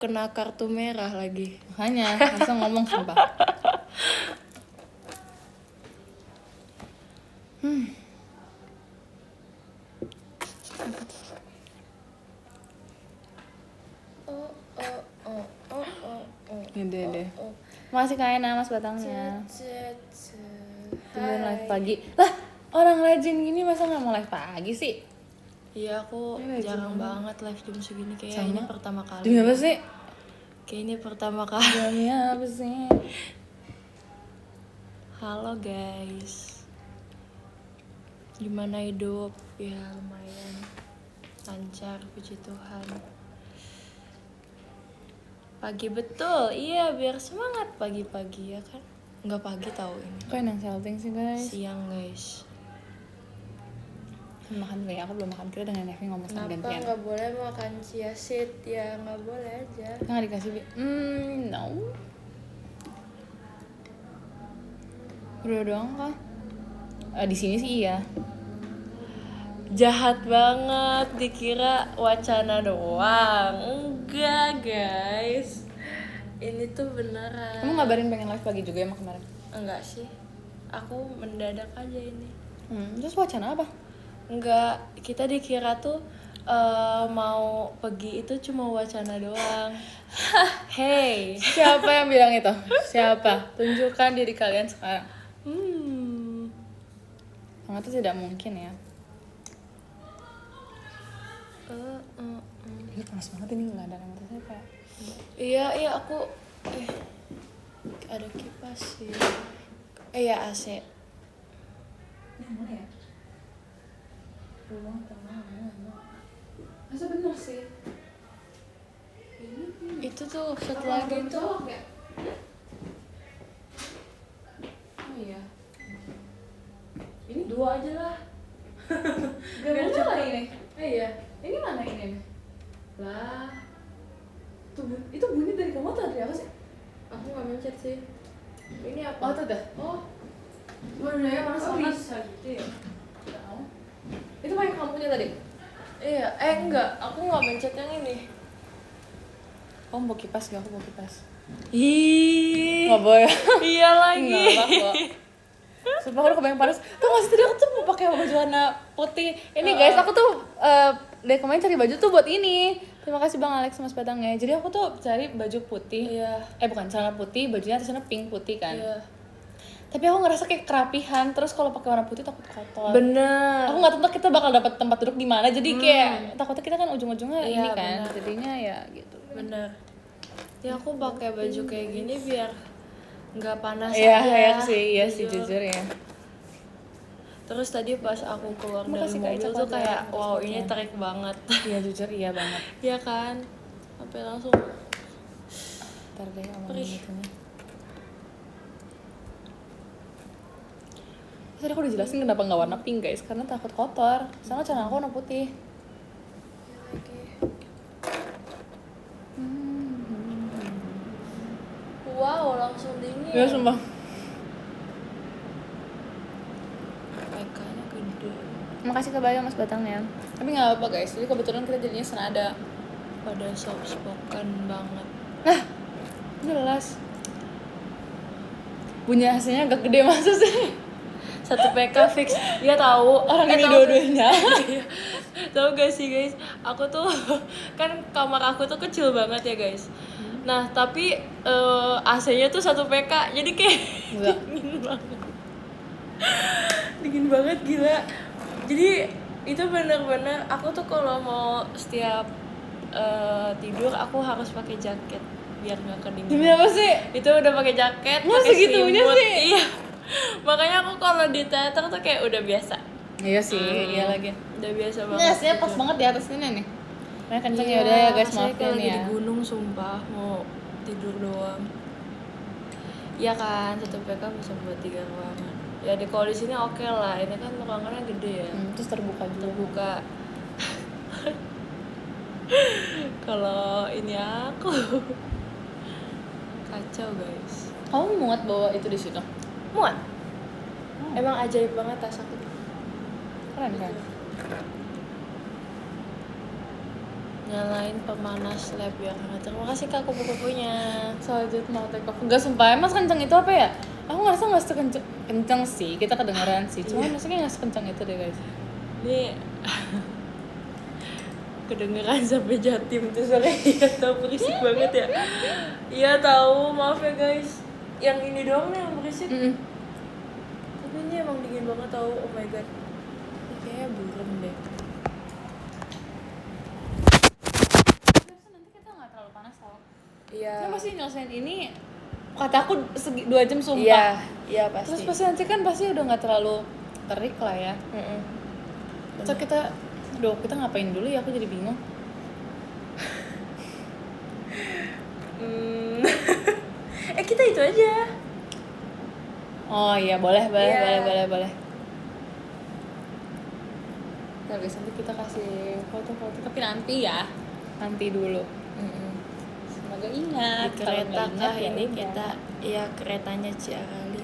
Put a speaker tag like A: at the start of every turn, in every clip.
A: kena kartu merah lagi.
B: Makanya langsung ngomong sumpah. Deh. Makasih Kak Ena, Mas Batangnya. Tungguin live pagi. Lah, orang rajin gini masa nggak mau live pagi sih?
A: Iya, aku jarang banget live jam segini. Kayak ini pertama kali.
B: Demi apa sih?
A: Kayak ini pertama kali.
B: Demi apa sih?
A: Halo guys, gimana hidup? Ya lumayan lancar, puji Tuhan. Pagi betul, iya biar semangat pagi-pagi ya kan. Nggak pagi tahu ini,
B: Kok yang salting sih guys?
A: siang guys.
B: Makan dulu ya, aku belum makan. Kita dengan Nevi ngomong sama
A: Kenapa
B: gantian.
A: nggak boleh makan chia seed? Ya nggak boleh aja.
B: Kita nggak dikasih no. Udah doang kah? Di sini sih iya.
A: Jahat banget, dikira wacana doang. Enggak guys, ini tuh beneran.
B: Kamu ngabarin pengen live pagi juga emang kemarin?
A: Enggak sih, aku mendadak aja ini.
B: Terus wacana apa?
A: Enggak, kita dikira tuh mau pergi itu cuma wacana doang. Hey.
B: Siapa yang bilang itu? Siapa? Tunjukkan diri kalian sekarang. Sangat itu tidak mungkin ya. Ini panas banget ini, nggak ada yang saya kayak.
A: Iya aku ada kipas sih. Ya AC.
B: Ini mana ya? Ruang tengah. Masa bener sih?
A: Itu tuh satu lagi tuh.
B: Ya? Oh iya.
A: Ini dua aja lah.
B: Gak mau lah ini.
A: Iya.
B: Ini mana ini? Lah. Itu bunyi dari kamu atau dari apa sih?
A: Aku nggak mencet sih. Ini apa?
B: Oh, itu dah. Oh. Waduh ya, panas banget.
A: Bisa gitu ya?
B: Itu yang kamu punya tadi?
A: Iya. Enggak. Aku nggak mencet yang ini.
B: Kamu mau kipas gak? Aku mau kipas.
A: Ih.
B: Nggak boleh.
A: Iya lagi.
B: Nggak apa-apa. Sumpah aku kebayang panas. Tuh nggak sih tadi aku tuh mau pakai baju warna putih. Ini guys, aku tuh dari kemarin cari baju tuh buat ini. Terima kasih Bang Alex Mas Batangnya. Jadi aku tuh cari baju putih.
A: Iya.
B: Bukan celana putih, bajunya atasnya pink putih kan.
A: Iya.
B: Tapi aku ngerasa kayak kerapihan. Terus kalau pakai warna putih takut kotor.
A: Bener.
B: Aku nggak tahu kita bakal dapat tempat duduk di mana. Jadi kayak takutnya kita kan ujung-ujungnya
A: Iya,
B: ini kan.
A: bener.
B: Jadinya ya gitu.
A: Bener. Ya aku pakai baju kayak gini biar nggak panas
B: Iya,
A: aja.
B: iya sih jujur ya.
A: Terus tadi pas aku keluar dari
B: Makasih, Kak
A: mobil
B: Ica,
A: tuh
B: kalau
A: kayak
B: ada
A: wow
B: spotnya.
A: ini terik banget.
B: Iya jujur iya banget.
A: Iya kan? Sampai langsung
B: Ntar deh omongin
A: perih.
B: itunya. Tadi aku udah jelasin kenapa nggak warna pink guys, karena takut kotor. Soalnya celana aku warna putih.
A: Wow, langsung dingin.
B: Ya sumpah.
A: PK-nya gede.
B: Makasih kebayang Mas Batangnya. Tapi nggak apa guys, jadi kebetulan kita jadinya senada.
A: Pada soft spoken banget.
B: Nah, jelas. Bunyi AC-nya agak gede masa sih?
A: 1 PK fix. Ya tahu.
B: Orang ini
A: tahu
B: dua-duanya.
A: Tahu gak sih guys? Aku tuh kan kamar aku tuh kecil banget ya guys. Nah tapi AC-nya tuh 1 PK, jadi kayak
B: Enggak.
A: dingin banget. Dingin banget gila. Jadi itu bener-bener aku tuh kalau mau setiap tidur aku harus pakai jaket biar nggak kedinginan.
B: Demi apa sih?
A: Itu udah pakai jaket,
B: Masa
A: pakai
B: segitunya
A: selimut.
B: sih?
A: Iya. Makanya aku kalau di teater tuh kayak udah biasa.
B: Iya sih, iya lagi.
A: Udah biasa banget.
B: Ini AC-nya
A: gitu.
B: pas banget di atas sini nih. Makanya kenceng
A: Iya,
B: ya udah ya guys,
A: saya kayak
B: maafin
A: lagi
B: ya.
A: di gunung sumpah mau tidur doang. Iya kan, 1 PK bisa buat 3 ruangan. Ya di kalau di sini oke lah, ini kan ruangannya gede ya.
B: Terus terbuka juga.
A: Terbuka. Kalau ini aku kacau guys.
B: Kamu muat bawa itu di situ?
A: Muat. Emang ajaib banget tas aku.
B: Keren kan?
A: nyalain pemanas lab yang hangat. Terima kasih Kak kupu-kupunya.
B: Selanjut mau take off. Enggak, sumpah emang kenceng itu apa ya? Aku ngerasa nggak kenceng sih, kita kedengeran sih. Cuman maksudnya nggak sekenceng itu deh guys.
A: Ini kedengeran sampai Jatim tuh sore. Iya tahu berisik banget ya. Iya tahu, maaf ya guys. Yang ini doang nih yang berisik. Tapi ini emang dingin banget tahu. Oh my god. Ini kayaknya burem deh.
B: Nanti kita nggak terlalu panas tau.
A: Iya.
B: Kita pasti nyelesain ini. Kata aku 2 jam sumpah.
A: Iya, iya pasti.
B: Terus pasti nanti kan pasti udah nggak terlalu terik lah ya. Terus kita ngapain dulu ya? Aku jadi bingung.
A: Kita itu aja.
B: Oh iya, boleh.
A: Iya.
B: Nah, guys, nanti kita kasih foto-foto, tapi nanti ya. Nanti dulu. Semoga ingat.
A: Di
B: Kalau
A: kereta
B: nggak ingat,
A: kah
B: ya
A: ini
B: udah.
A: kita, ya keretanya Cia kali.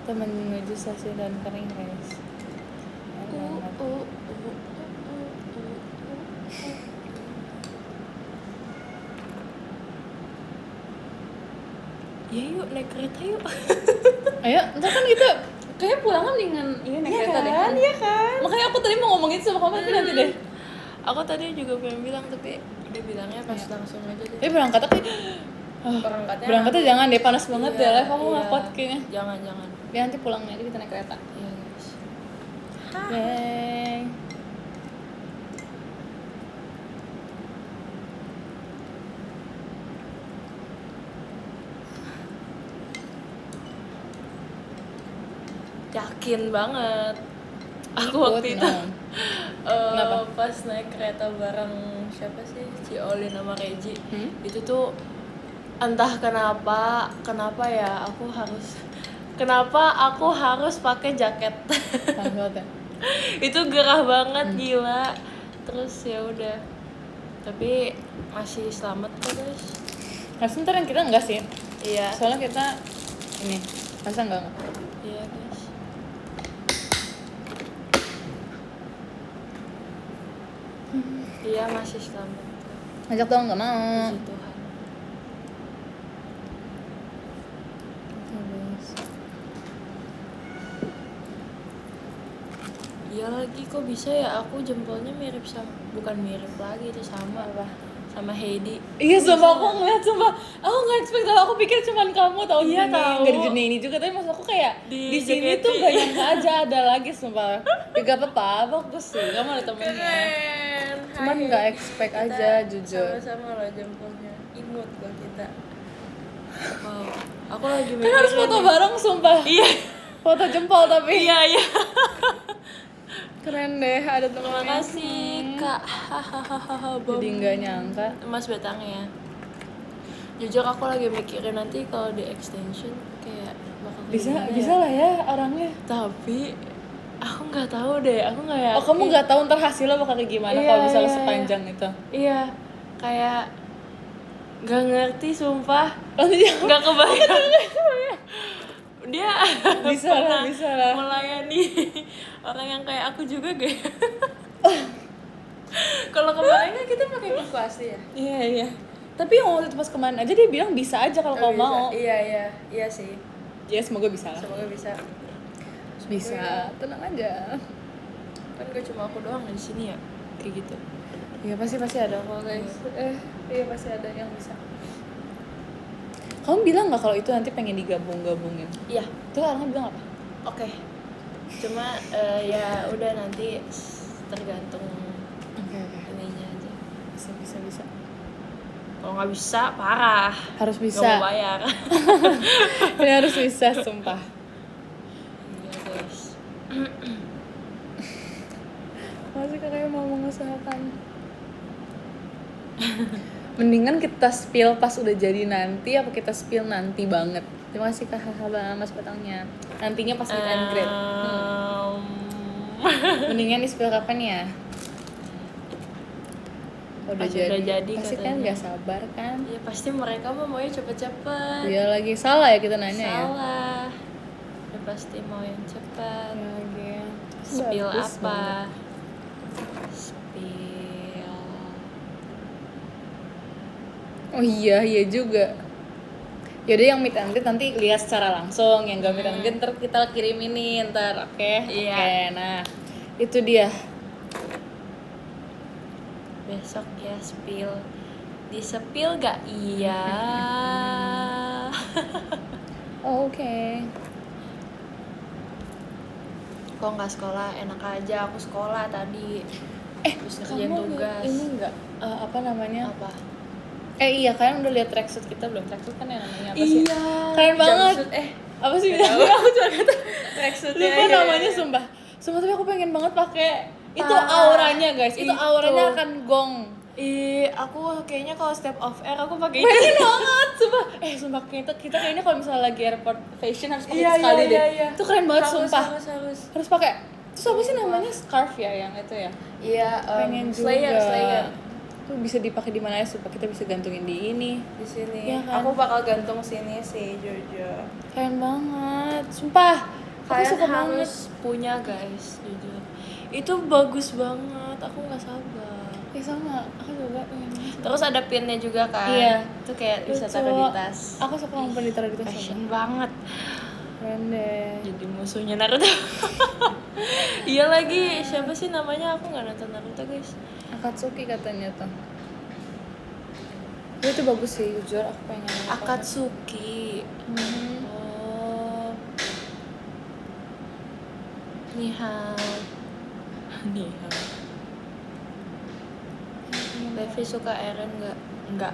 B: Kita menuju stasiun dan kering guys.
A: Ya yuk naik kereta yuk.
B: Ayo, ntar kan kita kayak pulangnya mendingan ini naik kereta deh.
A: Iya kan.
B: Makanya aku tadi mau ngomongin sama kamu tapi nanti deh.
A: Aku tadi juga pengen bilang tapi dia bilangnya pas langsung aja deh.
B: Tapi berangkatnya berangkatnya jangan deh, panas banget
A: Iya,
B: deh. Live aku nggak
A: iya.
B: kuat kayaknya.
A: Jangan.
B: Ya nanti pulangnya aja kita naik kereta.
A: Iya guys.
B: Yeay.
A: Yakin banget. Aku
B: Ikut,
A: waktu itu
B: Kenapa?
A: pas naik kereta bareng siapa sih, Ciolin sama Reji, itu tuh entah kenapa ya kenapa aku harus pakai jaket.
B: Panas banget ya.
A: Itu gerah banget, gila. Terus ya udah, tapi masih selamat kok guys.
B: Nah, sebentar yang kita enggak sih.
A: Iya.
B: Soalnya kita ini masa enggak.
A: Iya guys. Iya masih selamat.
B: Ngajak dong, enggak mau.
A: Puji Tuhan. Iya lagi kok bisa ya, aku jempolnya mirip sama, bukan mirip lagi itu sama
B: Apa?
A: sama Heidi.
B: Iya, sumpah aku ngeliat, aku nggak expect, aku pikir cuman kamu tahu.
A: Iya,
B: gini,
A: tahu.
B: nggak di dunia ini juga, tapi maksud aku kayak
A: Di
B: di sini
A: JKT.
B: tuh gak nyangka aja ada lagi, sumpah. Ya gak apa-apa, bagus sih, kamu ada temennya.
A: Keren.
B: Cuman
A: Hai,
B: nggak expect
A: kita
B: aja, jujur.
A: Sama-sama loh jempolnya, imut loh kita. Wow, aku lagi
B: Kan harus foto bareng, sumpah.
A: Iya.
B: Foto jempol tapi.
A: Iya.
B: Keren deh, ada temennya.
A: Terima kasih Kak. Hahaha.
B: Jadi nggak nyangka.
A: Mas Batang ya. Jujur aku lagi mikirin nanti kalau di extension kayak bakal kayak
B: Bisa
A: gimana
B: lah ya orangnya.
A: Tapi aku nggak tahu deh, aku nggak yakin.
B: Oh, kamu nggak tahu ntar hasilnya bakal kayak gimana
A: Iya,
B: kalau misalnya
A: iya,
B: sepanjang itu.
A: Iya, kayak nggak ngerti sumpah.
B: Nanti
A: Nggak kebayang. Dia
B: bisa lah.
A: melayani orang yang kayak aku juga gak. Kalau kemarin kan kita pakai buku asli ya.
B: Iya. Tapi yang waktu itu pas kemarin aja dia bilang bisa aja kalau kamu mau.
A: Iya sih.
B: Ya semoga bisa lah.
A: Semoga bisa.
B: Bisa, tenang aja.
A: Kan gak cuma aku doang di sini ya, kayak gitu.
B: Iya pasti ada kok guys. Iya pasti ada yang bisa. Kamu bilang nggak kalau itu nanti pengen digabungin?
A: Iya.
B: Tuh orangnya bilang apa?
A: Oke. Cuma ya udah nanti tergantung
B: Oke.
A: ininya aja.
B: Bisa.
A: Kalau nggak bisa parah.
B: Harus
A: Nggak
B: bisa.
A: mau bayar.
B: Ini harus bisa, sumpah.
A: Iya guys.
B: Masih kakaknya mau mengusahakan. Mendingan kita spill pas udah jadi nanti apa kita spill nanti banget? Terima kasih Kak Mas Batangnya. Nantinya pas kita upgrade. Mendingan di spill kapan ya? Udah
A: Pas
B: jadi.
A: udah jadi
B: Pasti
A: katanya.
B: kan gak sabar kan?
A: Ya pasti mereka maunya cepet-cepet.
B: Iya lagi salah ya kita nanya ya.
A: Salah. Ya pasti mau yang cepat.
B: Iya lagi.
A: Spill
B: Bagus
A: apa?
B: banget.
A: Spill
B: Oh iya juga. Yaudah yang meet and greet nanti lihat secara langsung, yang gak meet and greet ntar kita kirim ini ntar, oke?
A: Iya.
B: Oke, nah itu dia.
A: Besok ya di spill gak? Iya.
B: Oke.
A: Kok nggak sekolah? Enak aja, aku sekolah tadi. Terus ngerjain
B: Kamu
A: tugas.
B: ini nggak apa namanya?
A: Apa?
B: Iya, kalian udah lihat tracksuit kita belum? Tracksuit kan yang namanya apa sih?
A: Iya.
B: Keren banget.
A: Jumpsuit,
B: Apa sih?
A: Nggak tahu.
B: Aku cuma kata
A: tracksuitnya.
B: lupa
A: iya.
B: namanya sumpah. Sumpah tapi aku pengen banget pakai. Itu
A: Parah.
B: auranya guys. Itu auranya akan gong.
A: Aku kayaknya kalau step off air aku pakai itu.
B: Pengen banget, sumpah. Sumpah kita kayaknya kalau misalnya lagi airport fashion harus pakai sekali deh.
A: Iya.
B: Itu keren banget sumpah.
A: Harus.
B: Harus pakai. Terus apa sih namanya scarf ya yang itu ya?
A: Iya,
B: Pengen juga.
A: Slayer.
B: Itu bisa dipakai di mana ya supaya kita bisa gantungin di ini.
A: Di sini.
B: Iya kan?
A: Aku bakal gantung sini sih, Jojo.
B: Keren banget, sumpah. Aku
A: Kalian
B: suka banget.
A: harus punya guys, jujur. Itu bagus banget, aku nggak sabar.
B: Sama, aku juga pengen banget.
A: Terus ada pinnya juga kan?
B: Iya.
A: Itu kayak bisa
B: Lucu.
A: taruh di tas.
B: Aku suka ngumpul ditaruh di tas.
A: Fashion banget.
B: Keren deh.
A: Jadi musuhnya Naruto. Iya lagi, siapa sih namanya? Aku nggak nonton Naruto guys.
B: Akatsuki katanya tuh. Itu bagus sih, jujur aku pengen.
A: Akatsuki.
B: Hmm.
A: Oh. Nihao. Levi suka Eren nggak? Nggak.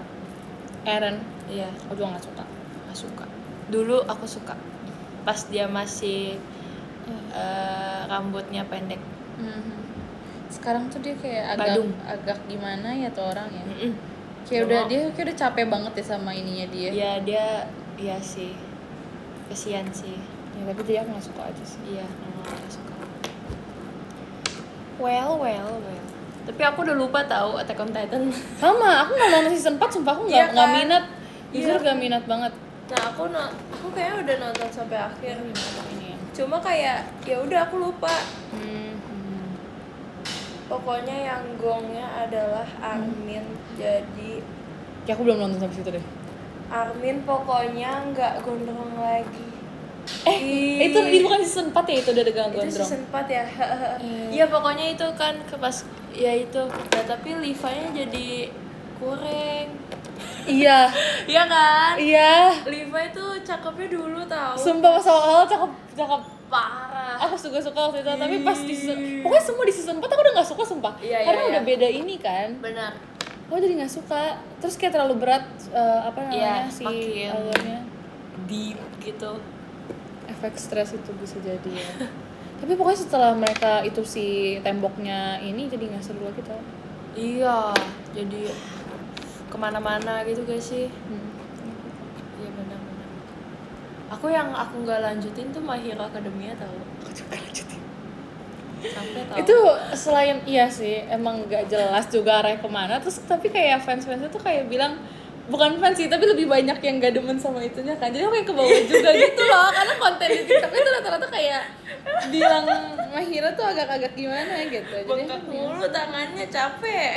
B: Eren,
A: Iya,
B: aku juga nggak suka.
A: nggak suka. Dulu aku suka. Pas dia masih rambutnya pendek.
B: Sekarang tuh dia kayak
A: Badung.
B: agak gimana ya tuh orang ya. Kayak
A: Nggak
B: udah
A: mau.
B: dia kayak udah capek banget ya sama ininya dia.
A: Iya iya sih. Kesian sih.
B: Ya, tapi dia aku nggak suka aja sih.
A: Iya, nggak suka. Well. Tapi aku udah lupa tahu Attack on Titan.
B: Sama, aku nggak nonton season 4, sumpah aku
A: Iya
B: nggak
A: kan?
B: minat. Jujur
A: Iya.
B: nggak minat banget.
A: Nah, aku kayaknya udah nonton sampai akhir.
B: Ini ya.
A: Cuma kayak ya udah aku lupa. Pokoknya yang gongnya adalah Armin. Jadi
B: Ya aku belum nonton sampai situ deh.
A: Armin pokoknya nggak gondrong lagi.
B: Itu bukan season 4 ya, itu udah dengan
A: Itu
B: gondrong.
A: season 4 ya. Iya pokoknya itu kan pas ya itu. Nah, tapi Levi-nya jadi kurang.
B: Iya.
A: Iya kan?
B: Iya.
A: Levi tuh cakepnya dulu tahu.
B: Sumpah pas awal cakep
A: Parah.
B: aku suka waktu itu, tapi pas di season pokoknya semua di season 4 aku udah nggak suka sumpah.
A: Iya,
B: Karena
A: iya,
B: udah
A: iya.
B: beda ini kan.
A: Benar.
B: Aku jadi nggak suka. Terus kayak terlalu berat apa namanya
A: Iya,
B: si
A: makin
B: alurnya.
A: Deep gitu.
B: Efek stres itu bisa jadi ya. Tapi pokoknya setelah mereka itu si temboknya ini jadi nggak seru lagi tau.
A: Iya, jadi kemana-mana gitu guys sih. Iya benar-benar. Aku nggak lanjutin tuh My Hero Academia tau.
B: Aku juga lanjutin.
A: Sampai tau.
B: Itu selain iya sih emang nggak jelas juga arahnya kemana, terus tapi kayak fans-fansnya tuh kayak bilang bukan fans sih, tapi lebih banyak yang gak demen sama itunya kan, jadi aku kayak kebawa juga gitu loh, karena konten di TikTok itu rata-rata kayak bilang Mahira tuh agak-agak gimana gitu, jadi
A: bengkak mulu tangannya, capek.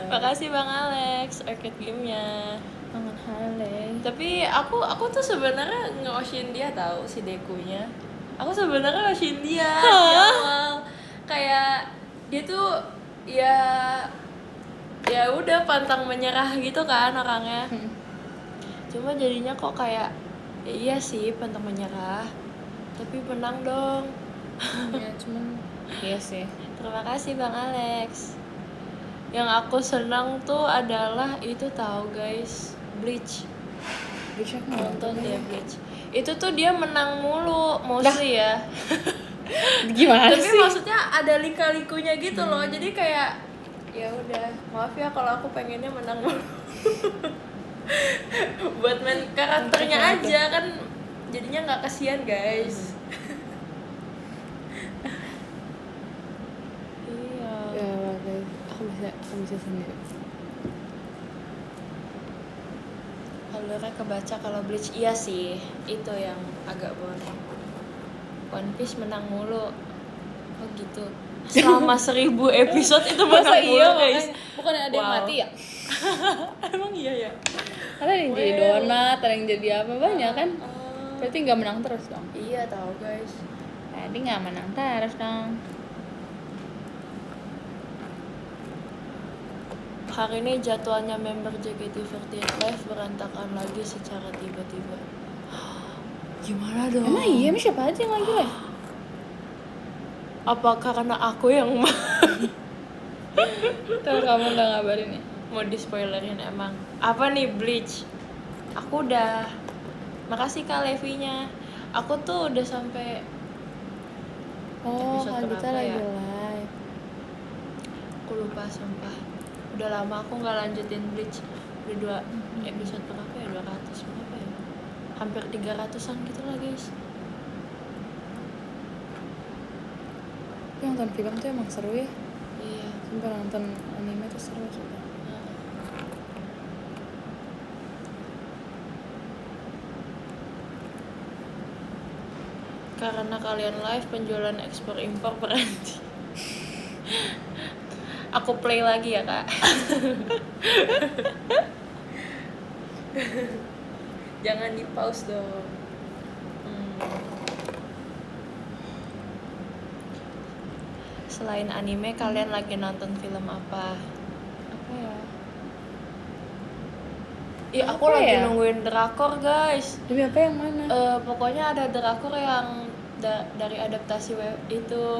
A: Makasih Bang Alex, arcade game-nya.
B: tangan Hale.
A: Tapi aku tuh sebenarnya nge-oshin dia tahu si Dekunya. Aku sebenarnya nge-oshin dia di awal. Kayak dia tuh ya udah pantang menyerah gitu kan orangnya. Cuma jadinya kok kayak ya iya sih pantang menyerah. Tapi menang dong.
B: Ya cuman iya sih.
A: Terima kasih Bang Alex. Yang aku senang tuh adalah itu tahu guys, Bleach.
B: Bisa
A: Nonton dia Bleach. Itu tuh dia menang mulu, mostly ya.
B: Gimana
A: Tapi
B: sih?
A: maksudnya ada lika-likunya gitu loh. Jadi kayak ya udah, maaf ya kalau aku pengennya menang mulu. Buat main karakternya aja kan jadinya nggak kasihan guys. Iya.
B: Ya guys, aku bisa sendiri.
A: Alurnya kebaca kalau Bleach iya sih, itu yang agak boring. One Piece menang mulu. Oh gitu. Selama 1000 episode itu menang
B: Masa
A: mulu
B: iya
A: guys.
B: bukannya ada yang
A: Wow.
B: mati ya?
A: Iya ya.
B: Ada yang jadi donat, ada yang jadi apa banyak kan? Berarti nggak menang terus dong.
A: Iya tahu guys.
B: Jadi nggak menang terus dong.
A: Hari ini jadwalnya member JKT48 Live berantakan lagi secara tiba-tiba. Gimana dong?
B: Emang iya, emang siapa aja yang lagi live?
A: Apa karena aku yang
B: Kalau kamu nggak ngabarin ya?
A: mau di spoilerin emang? Apa nih Bleach? Aku udah. Makasih Kak Levinya. Aku tuh udah sampai
B: Oh,
A: episode
B: Kak Gita
A: berapa
B: lagi
A: ya?
B: live.
A: Aku lupa sumpah. Udah lama aku nggak lanjutin Bleach. Udah 2 episode berapa ya? 200 berapa ya? Hampir 300-an gitu lah guys.
B: Tapi nonton film tuh emang seru ya.
A: Iya.
B: Sumpah nonton anime tuh seru sumpah.
A: Karena kalian live, penjualan ekspor impor berhenti. Aku play lagi ya kak. Jangan di pause dong. Selain anime, kalian lagi nonton film apa?
B: Apa ya?
A: Ih, aku
B: Apa
A: lagi
B: ya?
A: nungguin drakor guys.
B: Demi apa yang mana?
A: Pokoknya ada drakor yang dari adaptasi web itu.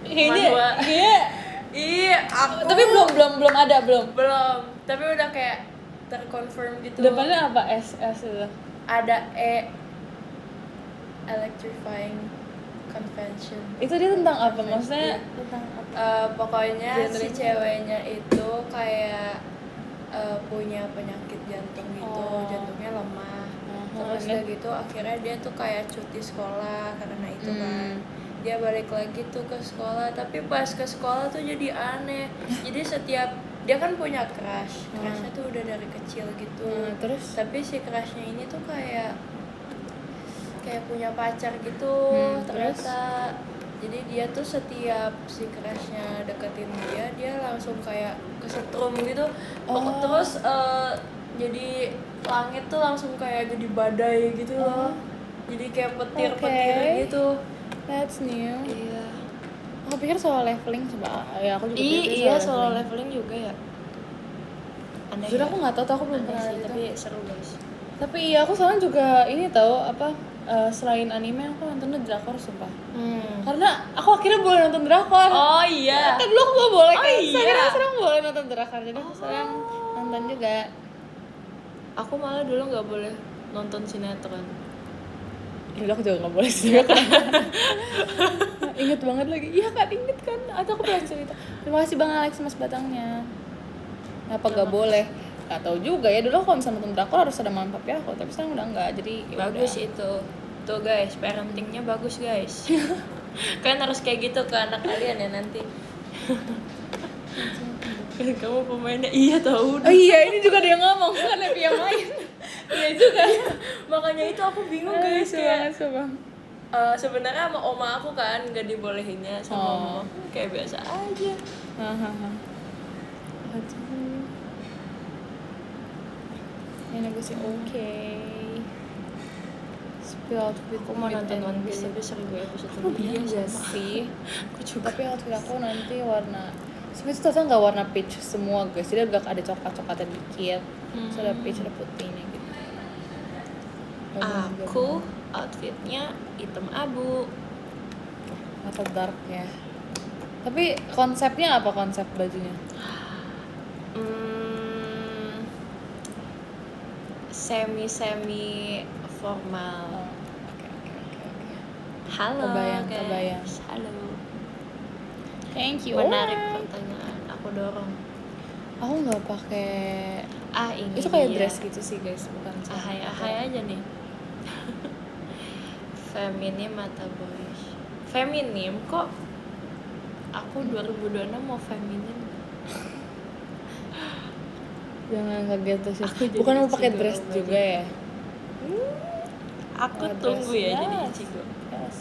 B: Ini
A: Manhwa.
B: iya.
A: Iya, aku.
B: Tapi belum ada belum.
A: Belum, tapi udah kayak terconfirm gitu.
B: Depannya apa? SS itu.
A: Ada Electrifying Convention.
B: Itu dia tentang apa? Maksudnya tentang apa?
A: Pokoknya si
B: Genre-nya.
A: ceweknya itu kayak punya penyakit jantung gitu, jantungnya lemah. Terus udah gitu akhirnya dia tuh kayak cuti sekolah karena itu kan. Dia balik lagi tuh ke sekolah, tapi pas ke sekolah tuh jadi aneh. Jadi setiap dia kan punya crushnya tuh udah dari kecil gitu.
B: Terus
A: Tapi si crushnya ini tuh kayak punya pacar gitu ternyata. Jadi dia tuh setiap si crushnya deketin dia langsung kayak kesetrum gitu. Terus jadi langit tuh langsung kayak jadi badai gitu loh. Jadi kayak petir-petir gitu.
B: That's new.
A: Iya.
B: Aku pikir soal leveling coba. Ya aku juga pikir
A: Iya soal leveling juga ya. Aneh.
B: Jujur
A: ya?
B: aku nggak tahu, aku belum
A: Aneh
B: pernah
A: sih,
B: lihat
A: tapi
B: itu.
A: seru guys.
B: Tapi iya aku soalnya juga ini tahu apa selain anime aku nontonnya drakor sumpah. Karena aku akhirnya boleh nonton drakor.
A: Oh iya.
B: Kan dulu aku gak boleh kan.
A: Iya.
B: Sekarang boleh nonton drakor jadi aku sekarang nonton juga.
A: Aku malah dulu nggak boleh nonton sinetron.
B: Ya aku juga gak boleh sih. Ingat banget lagi. Iya kan inget kan. Atau aku pernah cerita. Terima kasih Bang Alex Mas Batangnya. Apa gak boleh? Gak tahu juga ya. Dulu aku kalau misalnya nonton drakor harus ada mantap ya aku. Tapi sekarang udah enggak. Jadi
A: Bagus itu. Tuh guys, parentingnya bagus guys. Kan harus kayak gitu ke anak kalian ya nanti. Kamu pemainnya iya tahu.
B: Oh iya ini juga dia ngomong kan Levi yang main. Iya juga.
A: Makanya itu aku bingung guys kayak
B: Bang.
A: sebenarnya sama oma aku kan nggak dibolehinnya sama mama kayak biasa aja.
B: Ini aku sih oke. Spill outfit
A: Aku mau nonton One Piece tapi 1000 episode
B: Iya
A: lebih
B: sih.
A: Aku juga.
B: Tapi outfit aku nanti warna sebenarnya ternyata nggak warna peach semua guys, jadi agak ada coklat-coklatnya dikit. Terus ada peach, ada putihnya gitu.
A: Aku outfitnya hitam abu.
B: Atau dark ya. Tapi konsepnya apa konsep bajunya?
A: Semi formal.
B: Oke.
A: Halo
B: Kebayang,
A: guys.
B: kebayang.
A: Halo.
B: Thank you.
A: Menarik
B: Alright.
A: pertanyaan. Aku dorong.
B: Aku nggak pakai.
A: Ini
B: Itu kayak
A: dia.
B: dress gitu sih guys, bukan.
A: Ahai aja nih. Feminim atau boys? Feminim kok. Aku 2026 mau feminim.
B: Jangan kaget tuh sih.
A: Aku jadi
B: Bukan mau pakai
A: Ichigo
B: dress
A: aja.
B: juga ya?
A: Aku
B: Oh,
A: tunggu
B: dress.
A: ya jadi
B: Yes.
A: Ichigo.
B: Yes.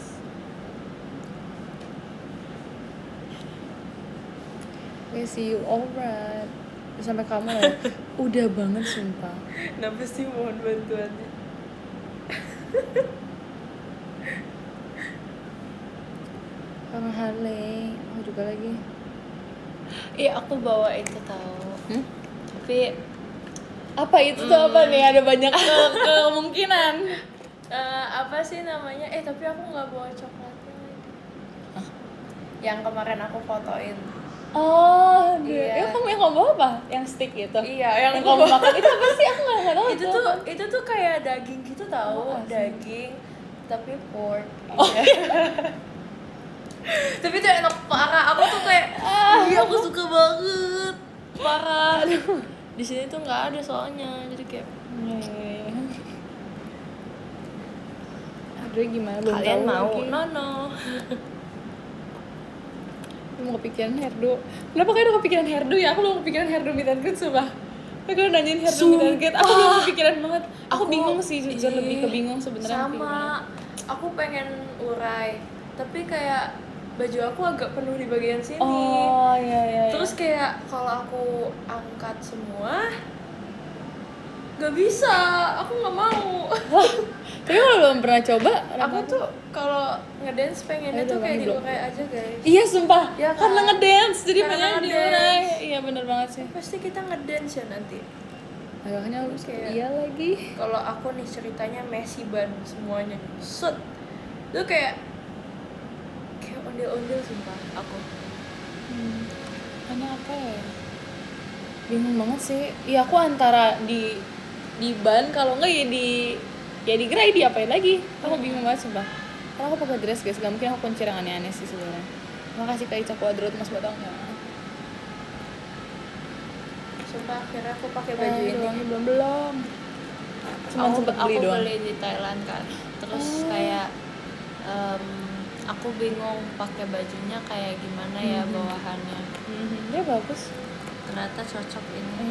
B: Okay, see you. Alright. Sampai kamu ya. Udah banget sumpah.
A: Kenapa sih, mohon bantuannya.
B: Sama Harley, aku juga lagi.
A: Iya, aku bawa itu tahu. Tapi
B: Apa itu tuh apa nih? Ada banyak kemungkinan.
A: apa sih namanya? Tapi aku nggak bawa coklatnya lagi. Yang kemarin aku fotoin.
B: Oh,
A: Iya.
B: ya kamu yang bawa apa? Yang stick gitu?
A: Iya,
B: Yang kamu makan itu apa sih? Aku nggak tahu.
A: itu tuh kayak daging gitu tahu, daging tapi pork.
B: Oh,
A: iya. Tapi itu enak parah. Aku tuh kayak, iya aku suka banget. Parah. Di sini tuh nggak ada soalnya, jadi kayak.
B: Aduh gimana? Belum
A: Kalian
B: tahu
A: mau?
B: lagi.
A: No.
B: Aku mau kepikiran hairdo. Kenapa kalian udah kepikiran hairdo ya? Aku belum kepikiran hairdo meet and greet sumpah. Kalian nanyain hairdo meet and greet, aku belum kepikiran banget. Aku bingung sih, jujur lebih ke bingung sebenarnya.
A: Sama, aku pengen urai, tapi kayak baju aku agak penuh di bagian sini.
B: Oh iya.
A: Terus kayak kalau aku angkat semua, nggak bisa, aku nggak mau.
B: Tapi kalau belum pernah coba,
A: Aku tuh kalau ngedance pengennya tuh kayak diurai aja guys.
B: Iya sumpah,
A: Ya kan?
B: karena ngedance jadi
A: Karena
B: banyak
A: ngedance.
B: diurai. Iya bener banget sih.
A: Pasti kita ngedance ya nanti.
B: Agaknya harus
A: Kayak-
B: iya lagi.
A: Kalau aku nih ceritanya messy ban semuanya, set, itu kayak ondel-ondel sumpah aku.
B: Hanya apa ya? Bingung banget sih. Iya aku antara di ban, kalau enggak ya di gerai diapain lagi. Aku bingung banget sumpah. Karena aku pakai dress guys, gak mungkin aku kuncir yang aneh-aneh sih sebenarnya. Makasih Kak Ica Kuadrat Mas Batangnya.
A: Sumpah akhirnya aku pakai baju ini.
B: Belum. Cuma sempet beli
A: Aku
B: doang.
A: beli di Thailand kan. Terus kayak aku bingung pakai bajunya kayak gimana ya bawahannya.
B: Dia bagus.
A: Ternyata cocok ini.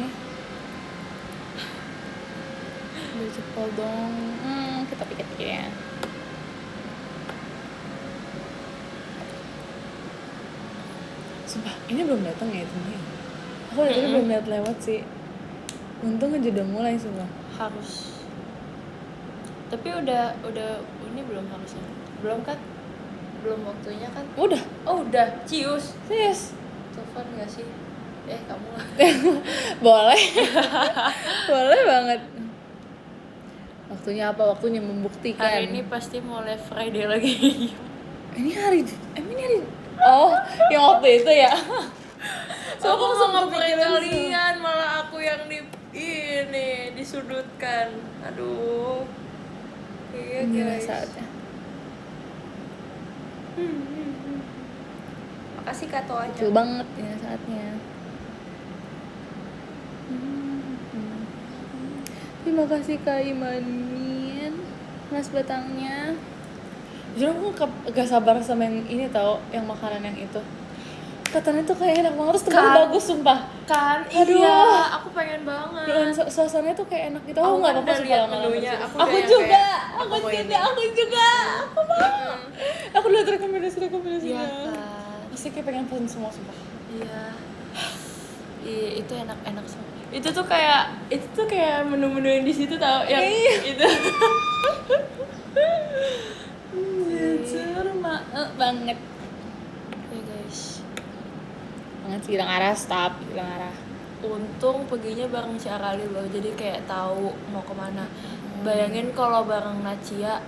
B: Beli jempol dong. Kita pikir-pikir ya. Sumpah, ini belum datang ya itu nih. Aku dari tadi belum lihat lewat sih. Untung aja udah mulai sumpah.
A: Harus. Tapi udah ini belum harusnya. Belum kan? Belum waktunya kan?
B: Udah,
A: Oh, udah. Cius.
B: serius.
A: Telepon enggak sih? Kamu lah.
B: Boleh. Boleh banget. Waktunya apa? Waktunya membuktikan.
A: Hari ini pasti mulai Friday lagi.
B: Ini hari Oh, yang waktu itu ya.
A: So, aku langsung ngapain
B: kepikiran
A: kalian, malah aku yang disudutkan. Aduh. Iya
B: Inilah
A: guys.
B: saatnya.
A: Makasih Kak Toanya.
B: Betul banget ya saatnya. Terima kasih Kak Imanin, Mas Batangnya. Jujur aku gak sabar sama yang ini tau, yang makanan yang itu. Katanya tuh kayak enak banget, terus tempatnya
A: Kan?
B: bagus sumpah.
A: Kan?
B: Aduh.
A: Iya, aku pengen banget.
B: Dan suasananya tuh kayak enak gitu.
A: Aku
B: Aku nggak
A: kan
B: apa-apa
A: udah
B: sih
A: lihat
B: kalau nggak
A: menunya,
B: ngerti.
A: aku
B: Aku
A: udah yang
B: juga,
A: kayak,
B: aku
A: aku mau
B: juga,
A: ini.
B: aku mau. Aku lihat rekomendasinya.
A: Iya kan?
B: Pasti kayak pengen pesen semua sumpah.
A: Iya. Itu enak semua. Itu tuh kayak menu-menu yang di situ tau yang itu.
B: Jujur banget.
A: Ya guys.
B: Banget sih hilang arah, stop hilang arah.
A: Untung perginya bareng si Arali loh, jadi kayak tahu mau kemana. Bayangin kalau bareng Nacia,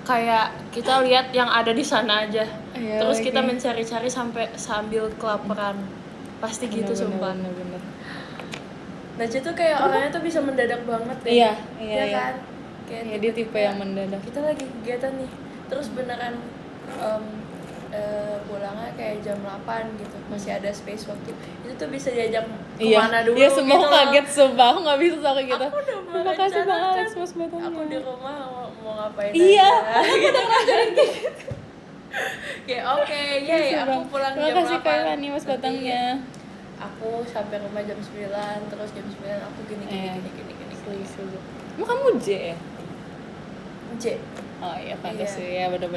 A: kayak kita lihat yang ada di sana aja.
B: Iya,
A: Terus kita
B: lagi.
A: mencari-cari sambil kelaparan. Pasti gitu sumpah.
B: Bener.
A: Nacia tuh kayak orangnya tuh bisa mendadak banget deh.
B: Iya.
A: kan? Kayak
B: Iya, dia tipe yang mendadak.
A: Kita lagi kegiatan nih, terus beneran pulangnya kayak jam 8 gitu, masih ada space waktu. Itu tuh bisa diajak kemana dulu
B: Iya, semua
A: gitu
B: aku kaget sumpah, aku nggak bisa kayak gitu.
A: Aku udah
B: Terima kasih
A: merencanakan.
B: banget Mas Batangnya.
A: Aku di rumah mau ngapain
B: Iya,
A: aja gitu kan. Kayak oke, yay, aku pulang
B: Terima
A: jam 8.
B: kasih Kak Rani Mas
A: Nanti
B: Batangnya.
A: Aku sampai rumah jam 9, terus jam 9 aku gini.
B: Setuju. Emang kamu J ya?
A: J.
B: Oh iya, pantas
A: Iya.
B: sih ya, bener.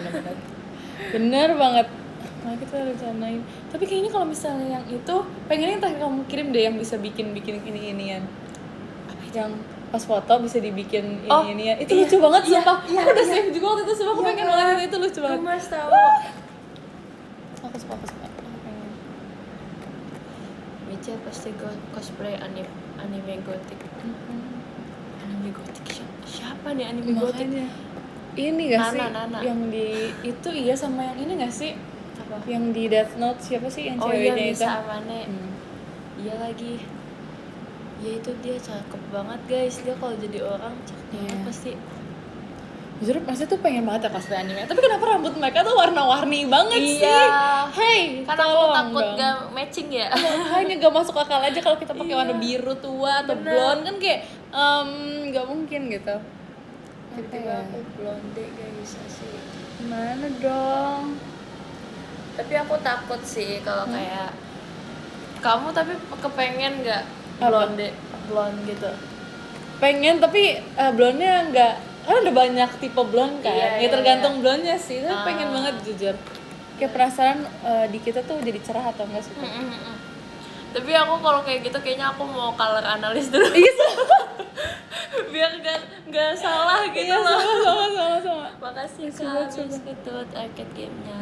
B: Bener banget. Nah kita rencanain. Tapi kayaknya kalau misalnya yang itu, pengennya yang terakhir kamu kirim deh yang bisa bikin ini-inian. Yang pas foto bisa dibikin ini-inian. Itu
A: iya,
B: lucu banget
A: iya,
B: sumpah.
A: iya,
B: Aku udah
A: iya.
B: save juga waktu itu, sumpah aku
A: Iya,
B: pengen
A: Kak.
B: banget itu lucu banget.
A: Gemas tahu.
B: Aku suka. Aku pengen.
A: Micha pasti cosplay anime gotik. Anime gotik siapa nih anime gotik?
B: Makanya. Ini gak sih?
A: Nana.
B: Yang di itu iya sama yang ini gak sih?
A: Apa?
B: Yang di Death Note siapa sih yang
A: Oh iya,
B: ceweknya itu?
A: Misa Amane. Iya lagi. Ya itu dia cakep banget guys. Dia kalau jadi orang cakep banget pasti.
B: Jujur pasti tuh pengen banget ya cosplay anime. Tapi kenapa rambut mereka tuh warna-warni banget sih?
A: Iya.
B: Hey,
A: Karena aku
B: tolong
A: takut
B: dong.
A: gak matching ya.
B: Makanya gak masuk akal aja kalau kita pakai warna biru tua atau
A: Bener.
B: blonde kan kayak gak mungkin gitu.
A: Tiba-tiba aku blonde guys asli.
B: Gimana dong?
A: Tapi aku takut sih kalau kayak kamu tapi kepengen nggak
B: Apa?
A: blonde gitu.
B: Pengen tapi blonde-nya nggak, kan ada banyak tipe blonde kan.
A: Iya,
B: Ya
A: iya,
B: tergantung blonde-nya sih. Tapi pengen
A: Ah.
B: banget jujur. Kayak perasaan di kita tuh jadi cerah atau enggak sih?
A: Tapi aku kalau kayak gitu kayaknya aku mau color analis dulu.
B: Iya
A: Biar nggak salah gitu loh.
B: sama.
A: Makasih
B: Coba.
A: Kak Biscuit arcade game-nya.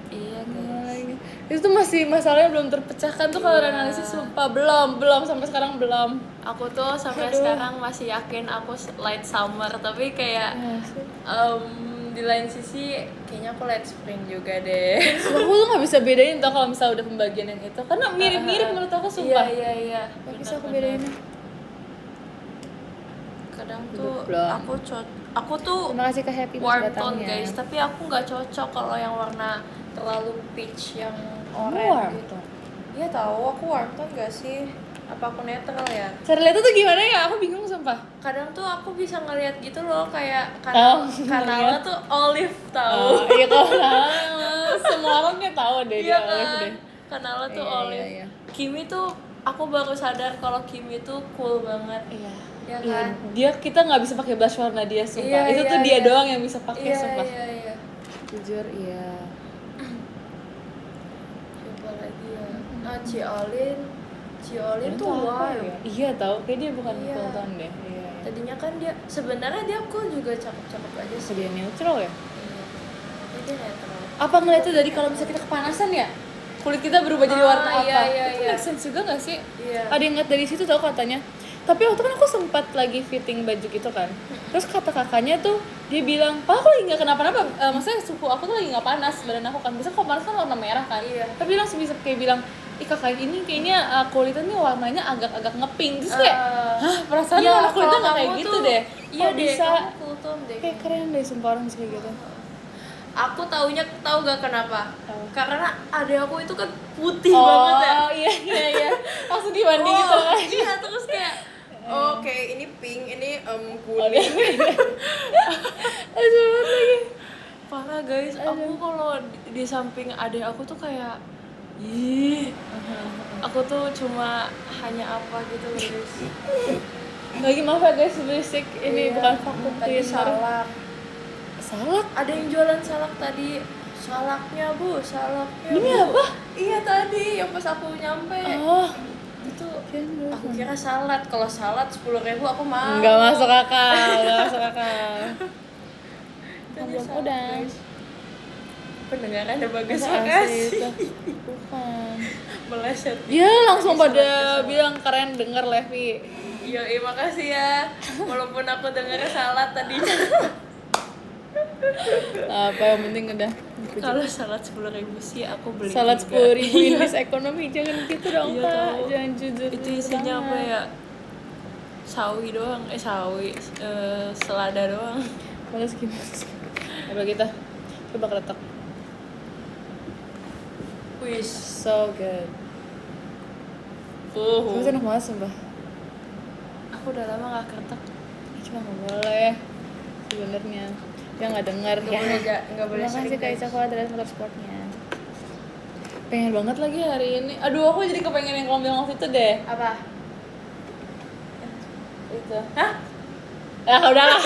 A: Iya guys.
B: Itu tuh masih masalahnya belum terpecahkan tuh kalau analisis sumpah belum sampai sekarang belum.
A: Aku tuh sampai sekarang masih yakin aku light summer tapi kayak di lain sisi kayaknya aku light spring juga deh.
B: Sumpah aku tuh nggak bisa bedain tau kalau misalnya udah pembagian yang itu karena mirip menurut aku sumpah.
A: Iya.
B: Gak bisa aku bedainnya.
A: Kadang tuh
B: Blonde.
A: aku tuh
B: Terima kasih ke Happy
A: warm
B: Mas
A: tone
B: batangnya.
A: guys, tapi aku nggak cocok kalau yang warna terlalu peach yang
B: Warm
A: orange gitu.
B: tone?
A: Iya tahu aku warm tone gak sih? Apa aku netral ya?
B: Cara lihat tuh gimana ya? Aku bingung sumpah.
A: Kadang tuh aku bisa ngeliat gitu loh kayak
B: ngeliat.
A: kanalnya tuh olive tahu.
B: Iya kalau semua orang kayak tahu deh
A: Iya
B: dia olive
A: kan?
B: deh.
A: Kanalnya tuh
B: Iya,
A: olive.
B: iya.
A: Kimi tuh aku baru sadar kalau Kimi tuh cool banget.
B: Iya.
A: Ya
B: Iya,
A: kan?
B: dia kita nggak bisa pakai blush warna dia sumpah.
A: Iya,
B: Itu
A: iya,
B: tuh dia
A: iya.
B: doang yang bisa pakai sumpah.
A: Iya.
B: Jujur iya.
A: Siapa lagi ya? Nah, Ciolin tuh
B: apa
A: warm.
B: ya? Iya tahu, kayak dia bukan
A: Iya.
B: cool tone deh. Iya.
A: Tadinya kan dia sebenarnya dia cool juga cakep-cakep aja sih.
B: Dia neutral ya?
A: Iya. Dia netral.
B: Apa ngeliatnya dari kalau misalnya kita kepanasan ya? Kulit kita berubah jadi warna apa?
A: Iya.
B: Itu make sense juga gak sih?
A: Iya.
B: Ada yang ngeliat dari situ tau katanya. Tapi waktu kan aku sempat lagi fitting baju gitu kan. Terus kata kakaknya tuh dia bilang, "Pak, aku lagi nggak kenapa-napa. Maksudnya suhu aku tuh lagi nggak panas badan aku kan. Biasa kalau panas kan warna merah kan.
A: Iya.
B: Tapi dia langsung bisa kayak bilang, ih kakak ini kayaknya kulitnya nih warnanya agak-agak ngepink. Terus kayak, hah perasaan
A: iya,
B: warna kulitnya
A: kalau
B: nggak kayak
A: kamu
B: gitu
A: tuh-
B: deh.
A: Iya
B: Kok
A: deh,
B: bisa
A: kamu cool tone deh.
B: kayak keren deh sumpah orang bisa kayak gitu.
A: Aku tahu gak kenapa?
B: Tahu.
A: Karena adek aku itu kan putih banget ya.
B: Oh iya. Langsung dibanding gitu kan.
A: Iya, terus kayak oke, ini pink, ini
B: Oh,
A: kuning.
B: dia. Aduh banget lagi.
A: Parah guys, aku kalau di samping adek aku tuh kayak ih, aku tuh cuma hanya apa gitu loh guys.
B: Lagi maaf ya guys, berisik. Ini
A: Iya,
B: bukan vakum
A: tadi
B: cleaner.
A: salak. Ada yang jualan salak tadi. Salaknya bu, salaknya.
B: Demi
A: Bu.
B: apa?
A: Iya tadi, yang pas aku nyampe.
B: Oh,
A: Itu aku kira salad. Kalau salad 10.000 aku mau.
B: nggak masuk akal.
A: Tadi salad,
B: Udah.
A: guys. Pendengarannya bagus,
B: Masa
A: makasih.
B: asli itu? Bukan.
A: Meleset.
B: Dia langsung pada bilang keren denger Levi.
A: Iya, makasih ya. Walaupun aku dengarnya salad tadi.
B: Apa yang penting udah.
A: Kalau salad 10.000 sih aku beli.
B: Salat
A: juga.
B: 10.000 Inggris ekonomi jangan gitu dong
A: Iya,
B: kak.
A: tahu.
B: Jangan jujur.
A: Itu isinya apa ya? Sawi doang, selada doang.
B: Males gimana? Coba kita coba keretak.
A: Wis.
B: So good. Itu enak banget sumpah.
A: Aku udah lama gak kertek.
B: Cuma nggak boleh sebenarnya. Dia nggak dengar ya.
A: Nggak boleh
B: Terima kasih
A: sering,
B: Kak
A: guys.
B: Ica Kuadrat motorsportnya. Pengen banget lagi hari ini. Aduh aku jadi kepengen yang kamu bilang waktu itu deh.
A: Apa?
B: Itu.
A: Hah?
B: Udahlah.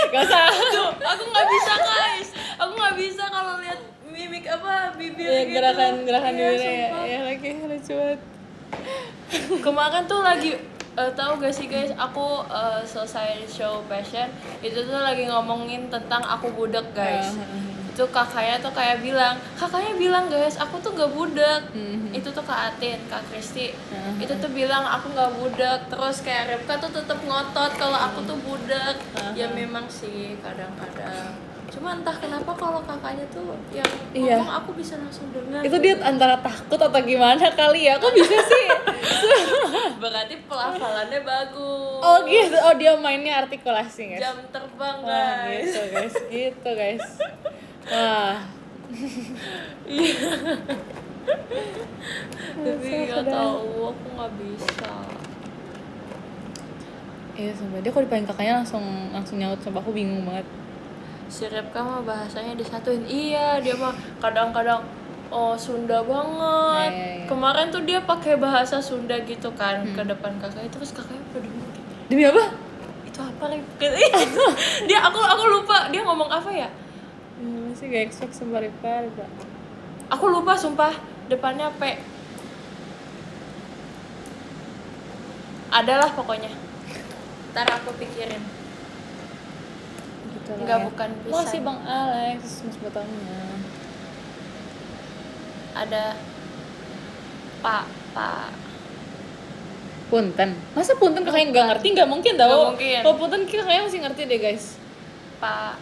B: Gak usah.
A: Tuh, aku nggak bisa guys. Aku nggak bisa kalau lihat meme mimik apa bibir
B: ya,
A: gitu.
B: gerakan
A: Iya,
B: bibirnya ya,
A: sumpah.
B: ya lagi lucu banget.
A: Kemarin tuh lagi tahu gak sih guys, aku selesai show passion itu tuh lagi ngomongin tentang aku budak guys. Itu kakaknya tuh kayak kakaknya bilang guys, aku tuh gak budak. Itu tuh Kak Atin, Kak Kristi, itu tuh bilang aku gak budak. Terus kayak Repka tuh tetap ngotot kalau aku tuh budak. Ya memang sih kadang-kadang, cuma entah kenapa kalau kakaknya tuh yang
B: Iya.
A: ngomong aku bisa langsung dengar.
B: Itu dia antara takut atau gimana kali ya, kok bisa sih?
A: Berarti pelafalannya bagus.
B: Oh gitu, oh dia mainnya artikulasi guys.
A: Jam terbang
B: Wah
A: guys.
B: gitu guys. Wah.
A: Tapi nggak tahu, aku nggak bisa.
B: Iya sampai dia kalau dipanggil kakaknya langsung nyaut, sampai aku bingung banget.
A: Si Repka mah bahasanya disatuin. Iya, dia mah kadang-kadang Sunda banget.
B: Iya.
A: Kemarin tuh dia pakai bahasa Sunda gitu kan ke depan kakaknya, terus kakaknya pada bingung.
B: Demi apa?
A: Itu apa Rep? Dia aku lupa dia ngomong apa ya?
B: Masih gak expect sumpah Ripa.
A: Aku lupa sumpah, depannya P. Adalah pokoknya. Ntar aku pikirin.
B: Gitu
A: Enggak,
B: lah ya.
A: bukan pisan.
B: Masih Bang Alex, Mas Batangnya.
A: Ada Pak
B: Punten. Masa Punten kakaknya nggak ngerti? Nggak mungkin tau.
A: Nggak mungkin.
B: Kalau Punten kakaknya masih ngerti deh guys.
A: Pak.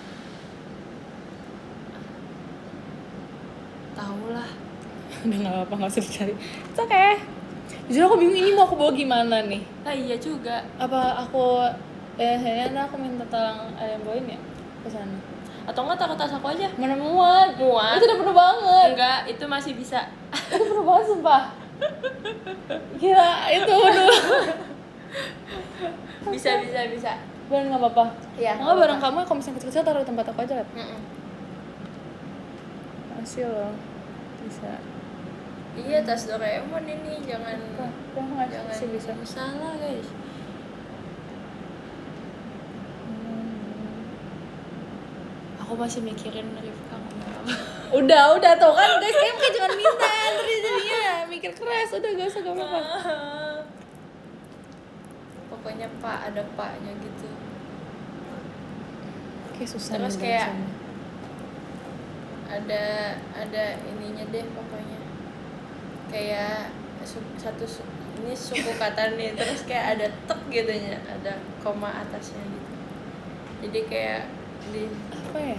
A: Tahu lah.
B: Udah nggak apa-apa, nggak usah dicari. It's okay. Jujur aku bingung ini mau aku bawa gimana nih.
A: Ah iya juga.
B: Apa aku sayangnya aku minta tolong ada yang bawain ya ke sana.
A: Atau enggak taruh tas aku aja?
B: Mana muat?
A: Muat.
B: Itu udah penuh banget.
A: Enggak, itu masih bisa.
B: Itu penuh banget sumpah. Gila, itu penuh.
A: Bisa.
B: Bener nggak apa-apa.
A: Iya,
B: Nggak
A: nggak
B: barang kamu kalau misalnya kecil-kecil taruh di tempat aku aja lah. Masih loh. Bisa.
A: Iya, tas Doraemon ini jangan
B: Jangan sih bisa.
A: salah guys. Aku masih mikirin Rifka ngomong apa.
B: Udah tuh kan guys, kayak jangan minta terus jadinya mikir keras, udah gak usah apa-apa.
A: Pokoknya Pak, ada Paknya gitu.
B: Kayak susah.
A: Terus
B: nih
A: kayak
B: bahasanya.
A: ada ininya deh pokoknya. Kayak ini suku kata nih, terus kayak ada tek gitunya, ada koma atasnya gitu. Jadi kayak di
B: apa ya?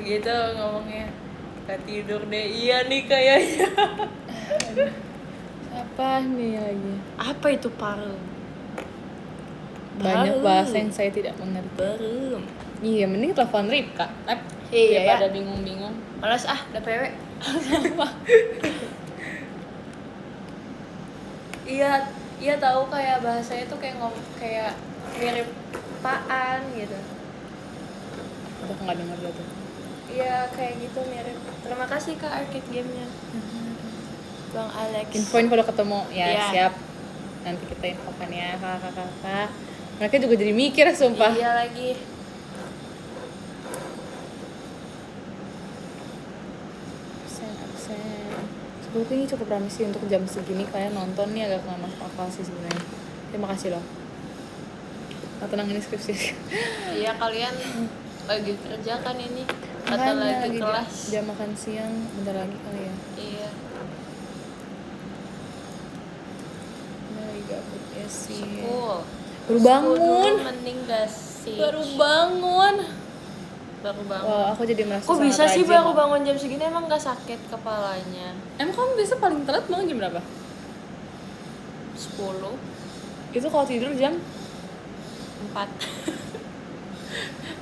A: gitu ngomongnya. Kita tidur deh. Iya nih kayaknya.
B: Apa nih lagi?
A: Apa itu paru?
B: Banyak bahasa yang saya tidak mengerti.
A: Belum.
B: Iya, mending telepon Ripka.
A: Iya ya.
B: Daripada bingung-bingung.
A: Malas udah PW. Iya tahu, kayak bahasanya tuh kayak mirip paan gitu.
B: Udah nggak denger tuh.
A: Iya kayak gitu mirip. Terima kasih Kak arcade game-nya. Bang Alex.
B: Info udah ketemu ya,
A: Iya.
B: siap. Nanti kita infokan ya kakak-kakak. Mereka juga jadi mikir sumpah.
A: Iya lagi.
B: Absen. Sebetulnya ini cukup ramai sih untuk jam segini, kalian nonton nih agak nggak masuk akal sih sebenarnya. Terima kasih loh. Nah, tenang ini skripsi.
A: Iya kalian lagi kerja kan ini atau
B: Makanya
A: lagi kelas?
B: jam makan siang bentar lagi kali ya.
A: Iya.
B: Ini lagi gabut ya sih.
A: School.
B: Baru
A: School
B: bangun.
A: dulu mending gak sih?
B: Baru bangun.
A: Wah,
B: aku jadi merasa
A: kok
B: sangat
A: bisa sih
B: rajin.
A: baru bangun jam segini, emang gak sakit kepalanya?
B: Emang kamu biasa paling telat bangun jam berapa?
A: 10,
B: Itu kalau tidur jam
A: 4.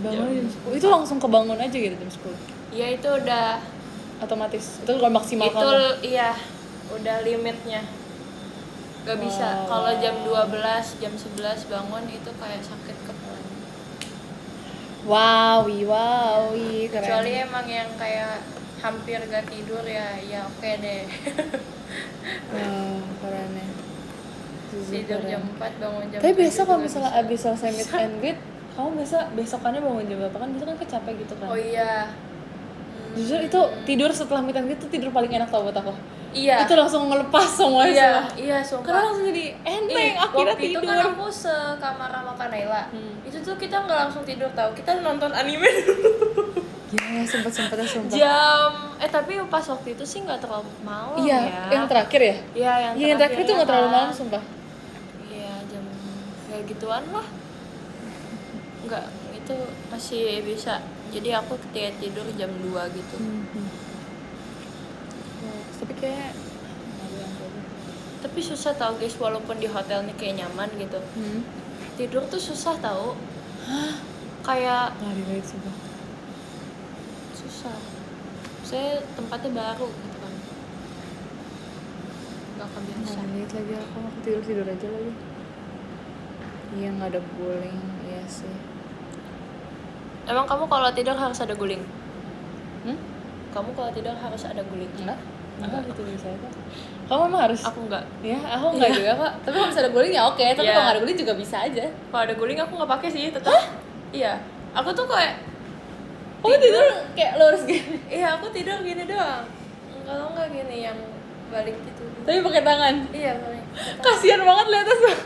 B: bangun jam 10. Itu langsung kebangun aja gitu jam 10.
A: Ya itu udah
B: Otomatis. Itu kalau maksimal
A: itu
B: kamu.
A: iya udah limitnya. Gak bisa.
B: Wow.
A: Kalau jam 12, jam 11 bangun itu kayak sakit kepalanya.
B: Wowi, keren.
A: Kecuali emang yang kayak hampir gak tidur ya oke deh.
B: Keren ya.
A: Tidur jam 4 bangun jam
B: Tapi
A: 7
B: biasa kalau
A: juga
B: misalnya
A: bisa.
B: abis selesai meet and greet, kamu biasa besokannya bangun jam berapa kan? Biasa kan capek gitu kan?
A: Oh iya.
B: Jujur itu tidur setelah meet and greet itu tidur paling enak tau buat aku.
A: Iya.
B: Itu langsung ngelepas semuanya.
A: Iya,
B: semua.
A: iya sumpah.
B: Karena langsung jadi enteng akhirnya
A: waktu
B: tidur.
A: itu kan aku sekamar sama Kanela. Itu tuh kita nggak langsung tidur tahu. Kita nonton anime dulu.
B: Ya, sempet-sempetnya sumpah.
A: Tapi pas waktu itu sih nggak terlalu malam
B: Iya,
A: ya.
B: yang terakhir ya?
A: Iya,
B: yang terakhir itu nggak terlalu malam sumpah.
A: Iya, jam ya gituan lah. Nggak, itu masih bisa. Jadi aku ketika tidur jam 2 gitu.
B: Tapi kayak
A: Tapi susah tau guys, walaupun di hotel nih kayak nyaman gitu. Tidur tuh susah tau. Kayak
B: lari sumpah.
A: susah. Saya tempatnya baru gitu kan. Gak kebiasa.
B: Lihat lagi aku tidur aja lagi. Iya nggak ada guling, iya sih.
A: Emang kamu kalau tidur harus ada guling? Kamu kalau tidur harus ada guling?
B: Enggak gitu bisa kok. Kamu emang harus?
A: Aku enggak.
B: Ya, aku enggak juga kok. Tapi kalau bisa ada guling ya oke. Tapi kalau nggak ada guling juga bisa aja.
A: Kalau ada guling aku nggak pakai sih tetap. Iya. Aku tuh kayak
B: tidur kayak lurus gini.
A: Iya, aku tidur gini doang. Kalau nggak gini yang balik gitu.
B: Tapi pakai tangan.
A: Iya, balik.
B: Kasian banget lihat tuh.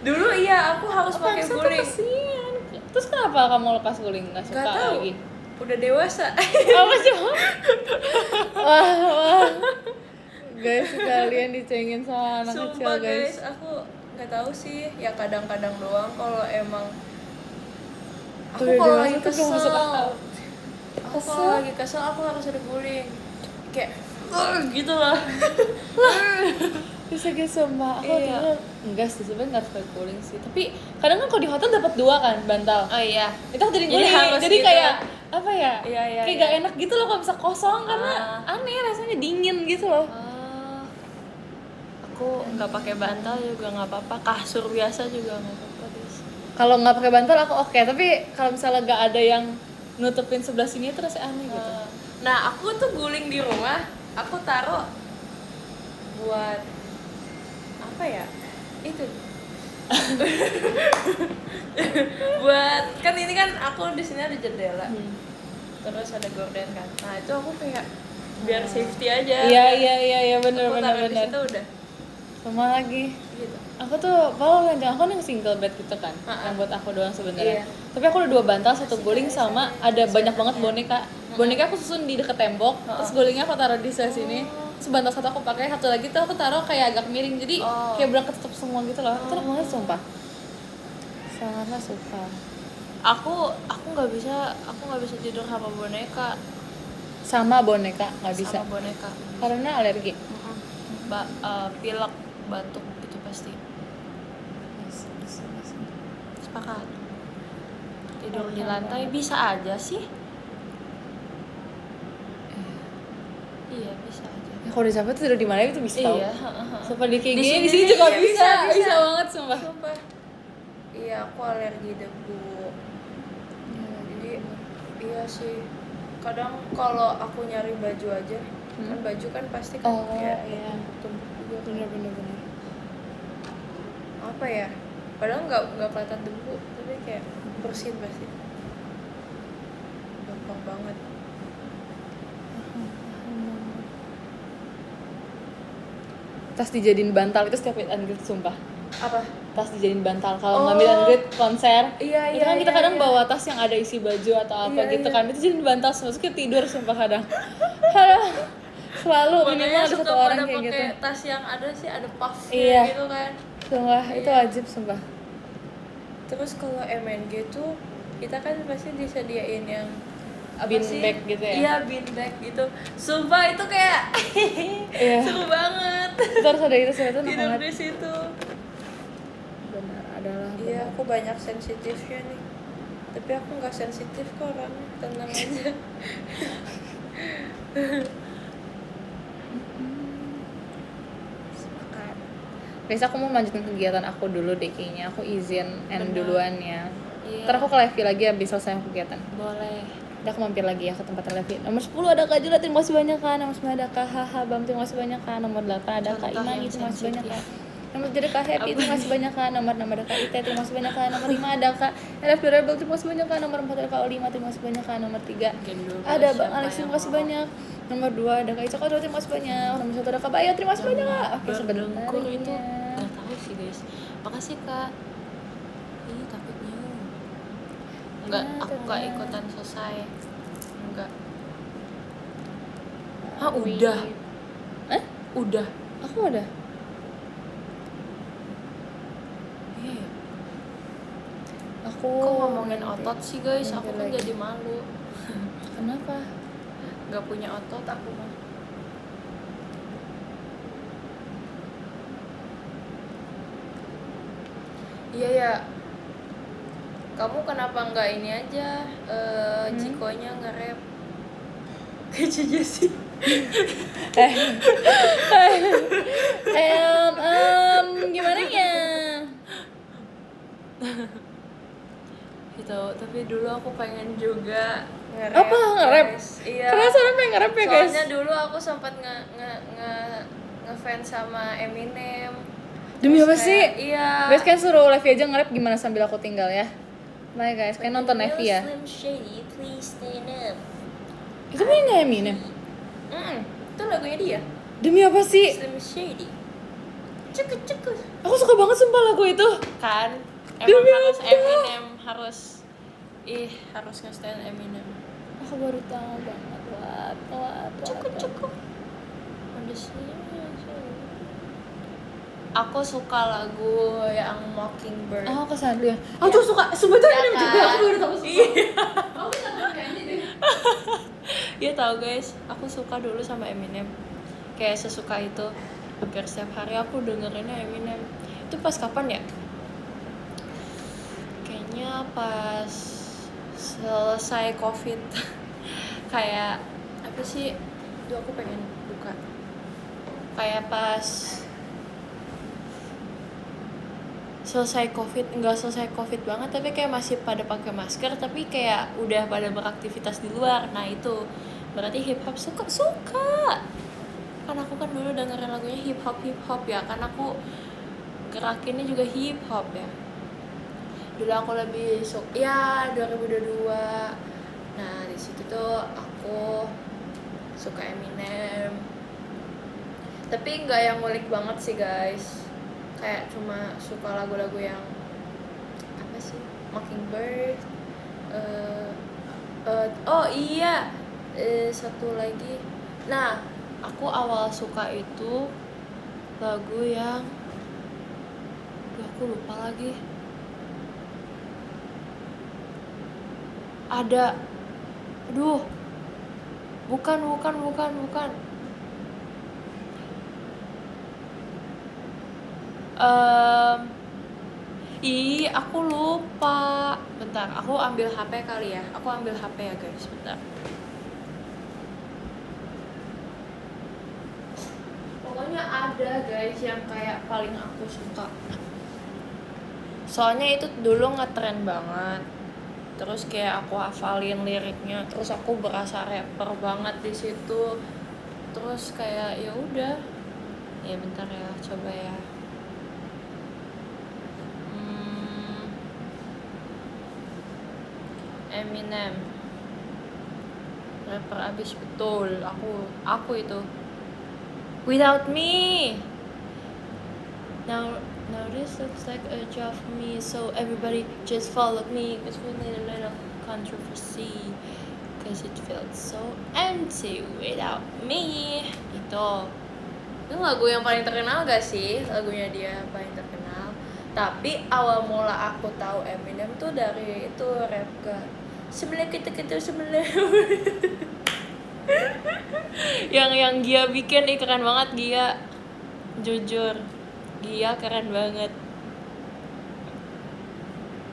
A: Dulu iya, aku harus pakai guling.
B: Kasian. Terus kenapa kamu lepas guling? Nggak suka
A: Gak tahu.
B: lagi?
A: Udah dewasa.
B: Apa sih? Wah. Guys, kalian dicengin sama anak kecil
A: Sumpah
B: guys.
A: aku nggak tahu sih. Ya kadang-kadang doang kalau emang aku
B: Udah
A: kalau
B: dewasa
A: lagi
B: tuh belum masuk akal.
A: Aku kalau lagi kesel aku harus ada guling. Kayak gitu lah.
B: Bisa guys, sumpah aku
A: Iya.
B: tidur enggak sih, sebenarnya nggak harus pakai guling sih, tapi kadang kan kalau di hotel dapat 2 kan bantal,
A: Oh iya.
B: itu aku jadi
A: Jadi
B: guling,
A: harus
B: jadi
A: gitu.
B: kayak apa ya,
A: Iya,
B: kayak
A: iya.
B: gak enak gitu loh kalau bisa kosong karena aneh rasanya dingin gitu loh.
A: Aku nggak pakai bantal juga nggak apa-apa, kasur biasa juga nggak apa-apa guys.
B: Kalau nggak pakai bantal aku oke, tapi kalau misalnya nggak ada yang nutupin sebelah sini itu rasanya aneh gitu.
A: Nah aku tuh guling di rumah, aku taruh buat apa ya? Itu buat kan ini kan aku di sini ada jendela, terus ada gorden kan. Nah itu aku kayak biar safety aja.
B: Iya bener
A: Aku taruh di situ udah.
B: Sama lagi.
A: Gitu.
B: Aku tuh kalau ranjang aku nih single bed gitu kan, yang buat aku doang sebenarnya.
A: Iya.
B: Tapi aku udah 2 bantal, 1 guling sama ada banyak banget boneka. Boneka aku susun di deket tembok, terus gulingnya aku taruh di sebelah sini. Terus bantal 1 aku pakai, 1 lagi tuh aku taruh kayak agak miring, jadi kayak berangkat ketutup semua gitu loh. Itu enak banget sumpah. Sangatlah suka.
A: Aku nggak bisa tidur sama boneka.
B: Sama boneka nggak bisa.
A: Sama boneka.
B: Karena alergi.
A: Pilek, batuk itu pasti. Sepakat. Tidur di lantai bisa aja sih. Iya bisa aja.
B: Ya, kalau udah capek tuh tidur di mana itu bisa tau.
A: Iya.
B: Sumpah di kayak
A: Di
B: gini,
A: sini
B: di sini juga
A: iya,
B: bisa
A: bisa.
B: banget sumpah.
A: Sumpah. Iya aku alergi debu. Jadi iya sih. Kadang kalau aku nyari baju aja, kan baju kan pasti kan kayak tumpuk juga.
B: Bener.
A: Apa ya? Padahal nggak kelihatan debu, tapi kayak bersin pasti. Gampang banget.
B: Tas dijadiin bantal itu setiap meet and greet sumpah.
A: Apa?
B: Tas dijadiin bantal kalau nggak meet and greet konser.
A: Iya,
B: itu kan kita
A: iya,
B: kadang
A: iya.
B: bawa tas yang ada isi baju atau apa
A: Iya,
B: gitu
A: iya.
B: kan, itu jadiin bantal semua, terus kita tidur sumpah kadang. Selalu minimal ada 1 orang kayak gitu.
A: Pakai tas yang ada sih ada puff
B: Iya.
A: gitu kan.
B: Sumpah itu
A: Iya.
B: wajib sumpah.
A: Terus kalau MNG tuh kita kan pasti disediain yang apa
B: Bean
A: sih?
B: bag gitu ya?
A: Iya, bean bag gitu. Sumpah itu kayak
B: Iya.
A: seru banget.
B: Itu harus ada itu sih, itu enak
A: Tidur
B: banget.
A: di situ.
B: Benar adalah.
A: Iya, aku banyak sensitifnya nih. Tapi aku nggak sensitif kok orangnya, tenang aja. Sepakat.
B: Guys, aku mau lanjutin kegiatan aku dulu deh kayaknya. Aku izin end
A: Benar.
B: duluan ya.
A: Iya.
B: Ntar aku ke Levi lagi habis selesai kegiatan.
A: Boleh.
B: Udah aku mampir lagi ya ke tempat Levi. Nomor 10 ada Kak Jula, terima kasih banyak Kak. Nomor 9 ada Kak Haha Bam, terima kasih banyak Kak. Nomor 8 ada Kak
A: Contoh
B: Imani,
A: yang
B: terima kasih banyak Kak.
A: sensitif.
B: Nomor 7 ada Kak Happy, terima kasih banyak Kak. Nomor 6 ada Kak Ite, terima kasih banyak Kak. Nomor 5 ada Kak LF Durable, terima kasih banyak Kak. Nomor 4 ada Kak Olima, terima kasih banyak Kak. Nomor 3 ada Bang Alex, terima kasih banyak. Nomor 2 ada Kak Ica Kodro, terima kasih banyak. Nomor 1 ada Kak Bayu, terima kasih banyak Kak. Oke, sebentar
A: itu
B: ya.
A: nggak tahu sih guys. Makasih Kak. Ih takutnya. Enggak, aku nggak ikutan selesai. Enggak. Ah udah. Udah.
B: Aku udah.
A: Iya ya.
B: Aku
A: Kok ngomongin otot sih guys?
B: nanti
A: Aku kan
B: lagi.
A: jadi malu.
B: Kenapa?
A: Nggak punya otot aku mah. Iya ya. Kamu kenapa nggak ini aja? Jikonya nge-rap. Kece sih.
B: Gimana ya?
A: Gitu, tapi dulu aku pengen juga nge-rap.
B: Apa nge-rap?
A: Guys. Iya.
B: Karena sekarang pengen nge-rap ya guys.
A: Soalnya dulu aku sempat ngefans sama Eminem.
B: Demi
A: Terus
B: apa
A: kayak-
B: sih?
A: Iya.
B: Guys kan suruh Levi aja nge-rap gimana sambil aku tinggal ya. Bye guys, kayak nonton Levi ya.
A: Slim Shady, please stand up.
B: Itu punya Eminem.
A: Itu lagunya dia.
B: Demi apa sih?
A: Slim Shady. Cukup.
B: Aku suka banget sumpah lagu itu.
A: Kan emang
B: Demi
A: harus
B: apa?
A: Eminem, harus nge-stand Eminem.
B: Aku baru tahu banget.
A: Cukup. Aku suka lagu yang Mockingbird.
B: Oh, kesan dia. Aku tuh suka sebetulnya Eminem juga. Aku baru tahu suka.
A: Iya.
B: Aku bisa nyanyi deh.
A: Iya tahu guys, aku suka dulu sama Eminem. Kayak sesuka itu. Hampir setiap hari aku dengerinnya Eminem. Itu pas kapan ya? Kayaknya pas selesai COVID. Kayak apa sih? Itu aku pengen buka. Kayak pas selesai COVID, enggak selesai COVID banget, tapi kayak masih pada pakai masker, tapi kayak udah pada beraktivitas di luar. Nah itu berarti hip hop suka. Kan aku kan dulu dengerin lagunya hip hop ya, kan aku gerakinnya juga hip hop ya. Dulu aku lebih suka ya 2022. Nah di situ tuh aku suka Eminem, tapi nggak yang ngulik banget sih guys. Kayak cuma suka lagu-lagu yang apa sih, Mockingbird. Oh iya, satu lagi. Nah, aku awal suka itu lagu yang aku lupa lagi. Ada, bukan. Aku lupa. Bentar, aku ambil HP kali ya. Aku ambil HP ya guys, bentar. Pokoknya ada guys yang kayak paling aku suka. Soalnya itu dulu ngetren banget. Terus kayak aku hafalin liriknya, terus aku berasa rapper banget di situ. Terus kayak ya udah. Ya bentar ya, coba ya. Eminem, rapper abis betul. Aku itu. Without Me. Now this looks like a job for me, so everybody just follow me, cause we need a little controversy, cause it felt so empty without me. Itu lagu yang paling terkenal gak sih? Lagunya dia paling terkenal. Tapi awal mula aku tahu Eminem tuh dari itu Rap God. Sebelah kita sebelah. yang Gia bikin keren banget Gia. Jujur. Gia keren banget.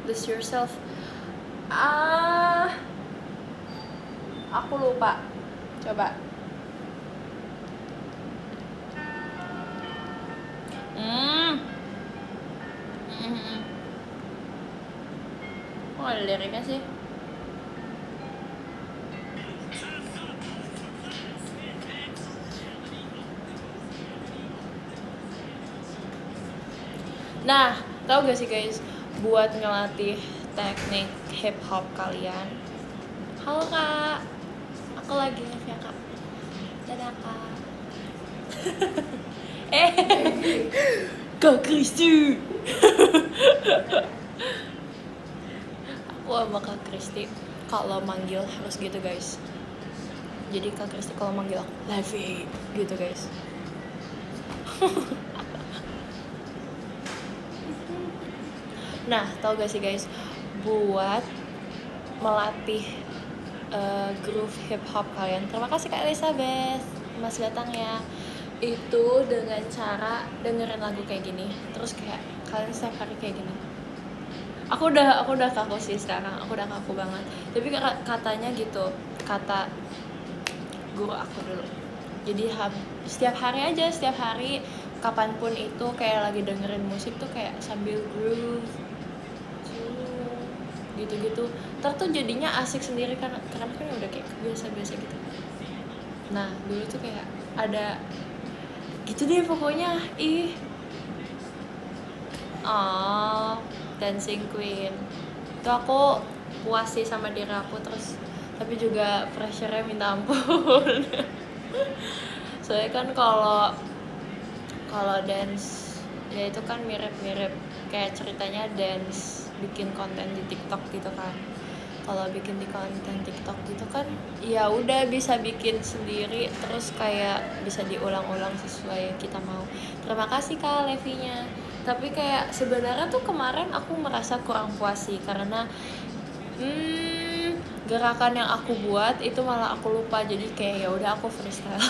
A: Lose Yourself. Aku lupa. Coba. Kok ada liriknya sih? Nah, tahu gak sih guys, buat ngelatih teknik hip hop kalian. Halo kak, aku lagi live ya kak. Dadah kak. Kak Kristi. Aku sama Kak Kristi kalau manggil harus gitu guys. Jadi Kak Kristi kalau manggil aku Levi gitu guys. Nah, tau gak sih guys, buat melatih groove hip hop kalian. Terima kasih Kak Elizabeth, Mas datang ya. Itu dengan cara dengerin lagu kayak gini, terus kayak kalian setiap hari kayak gini. Aku udah kaku sih sekarang, aku udah kaku banget. Tapi katanya gitu, kata guru aku dulu. Jadi setiap hari kapanpun itu kayak lagi dengerin musik tuh kayak sambil groove gitu-gitu. Ntar tuh jadinya asik sendiri karena kan udah kayak biasa-biasa gitu. Nah dulu tuh kayak ada gitu deh pokoknya. Dancing Queen itu aku puas sih sama diri aku, terus tapi juga pressure-nya minta ampun. Soalnya kan kalau dance ya itu kan mirip-mirip kayak ceritanya dance bikin konten di TikTok gitu kan. Kalau bikin di konten TikTok gitu kan ya udah bisa bikin sendiri, terus kayak bisa diulang-ulang sesuai yang kita mau. Terima kasih Kak Levinya. Tapi kayak sebenarnya tuh kemarin aku merasa kurang puas sih karena gerakan yang aku buat itu malah aku lupa, jadi kayak ya udah aku freestyle.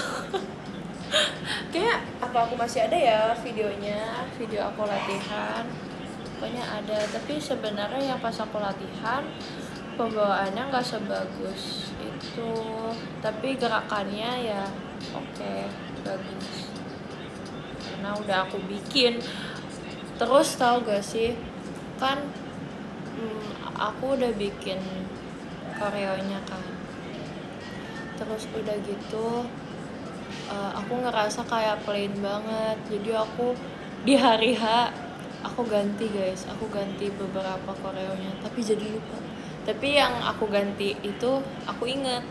A: Kayak apa aku masih ada ya videonya, video aku latihan pokoknya ada, tapi sebenarnya yang pas aku latihan pembawaannya nggak sebagus itu, tapi gerakannya ya oke, bagus karena udah aku bikin. Terus tahu gak sih kan aku udah bikin koreonya kan, terus udah gitu aku ngerasa kayak plain banget, jadi aku di hari H aku ganti guys, aku ganti beberapa koreonya tapi jadi lupa. Tapi yang aku ganti itu aku inget.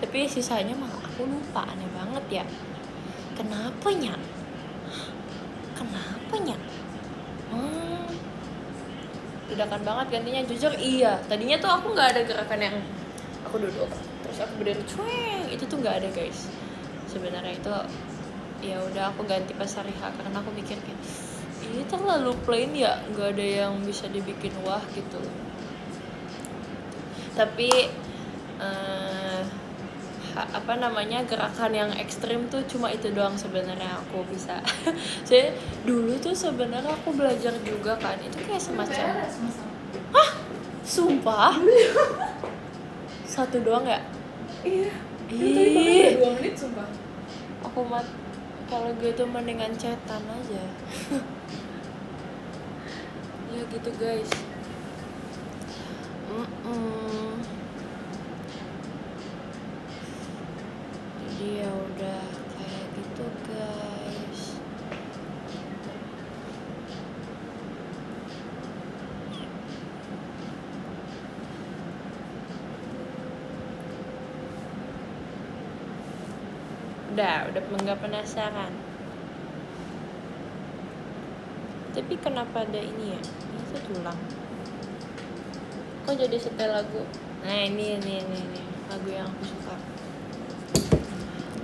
A: Tapi sisanya malah aku lupa, aneh banget ya. Kenapanya? Dadakan banget gantinya, jujur iya. Tadinya tuh aku nggak ada gerakan yang aku duduk terus aku berdiri cueng, itu tuh nggak ada guys. Sebenarnya itu ya udah aku ganti pas hari H karena aku mikir kayak ini terlalu plain ya, nggak ada yang bisa dibikin wah gitu. Tapi gerakan yang ekstrim tuh cuma itu doang sebenarnya aku bisa. Saya dulu tuh sebenarnya aku belajar juga kan, itu kayak semacam sumpah 1 doang ya.
B: Iya.
A: Ih,
B: 2 menit sumpah.
A: aku kalau gitu mendingan chatan aja. Ya gitu guys. Jadi ya udah kayak gitu guys. Udah nggak penasaran. Tapi kenapa ada ini ya? Ini tuh tulang. Kok jadi setel lagu? Nah ini lagu yang aku suka.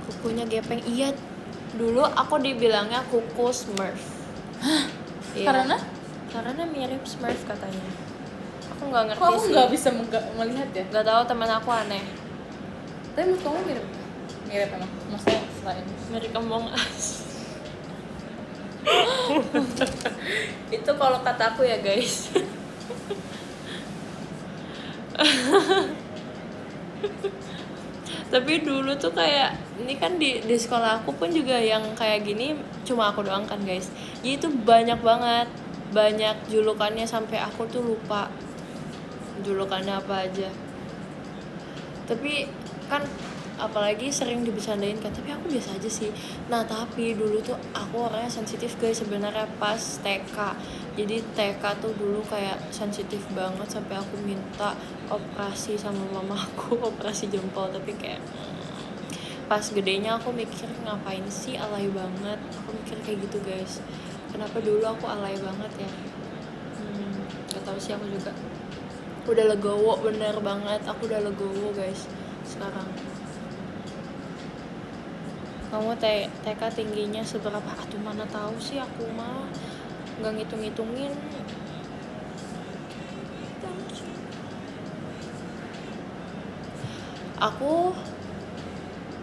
A: Kukunya gepeng. Iya, dulu aku dibilangnya kuku Smurf.
B: Hah?
A: Iya.
B: Karena
A: mirip Smurf katanya. Aku nggak ngerti
B: kok aku
A: sih.
B: nggak bisa melihat ya.
A: Nggak tahu, teman aku aneh.
B: Tapi menurut kamu mirip emang? Maksudnya selain
A: Mirip Among Us. Itu kalau kata aku ya guys. Tapi dulu tuh kayak ini kan di sekolah aku pun juga yang kayak gini cuma aku doang kan guys. Jadi itu banyak banget, banyak julukannya sampai aku tuh lupa julukannya apa aja. Tapi kan apalagi sering dibercandain kan, tapi aku biasa aja sih. Nah tapi dulu tuh aku orangnya sensitif guys sebenarnya pas TK. Jadi TK tuh dulu kayak sensitif banget sampai aku minta operasi sama mamaku operasi jempol. Tapi kayak pas gedenya aku mikir ngapain sih, alay banget. Aku mikir kayak gitu guys, kenapa dulu aku alay banget ya. Gak tau sih, aku juga udah legowo, bener banget aku udah legowo guys sekarang. Kamu TK tingginya seberapa? Aduh mana tahu sih, aku mah nggak ngitung-ngitungin.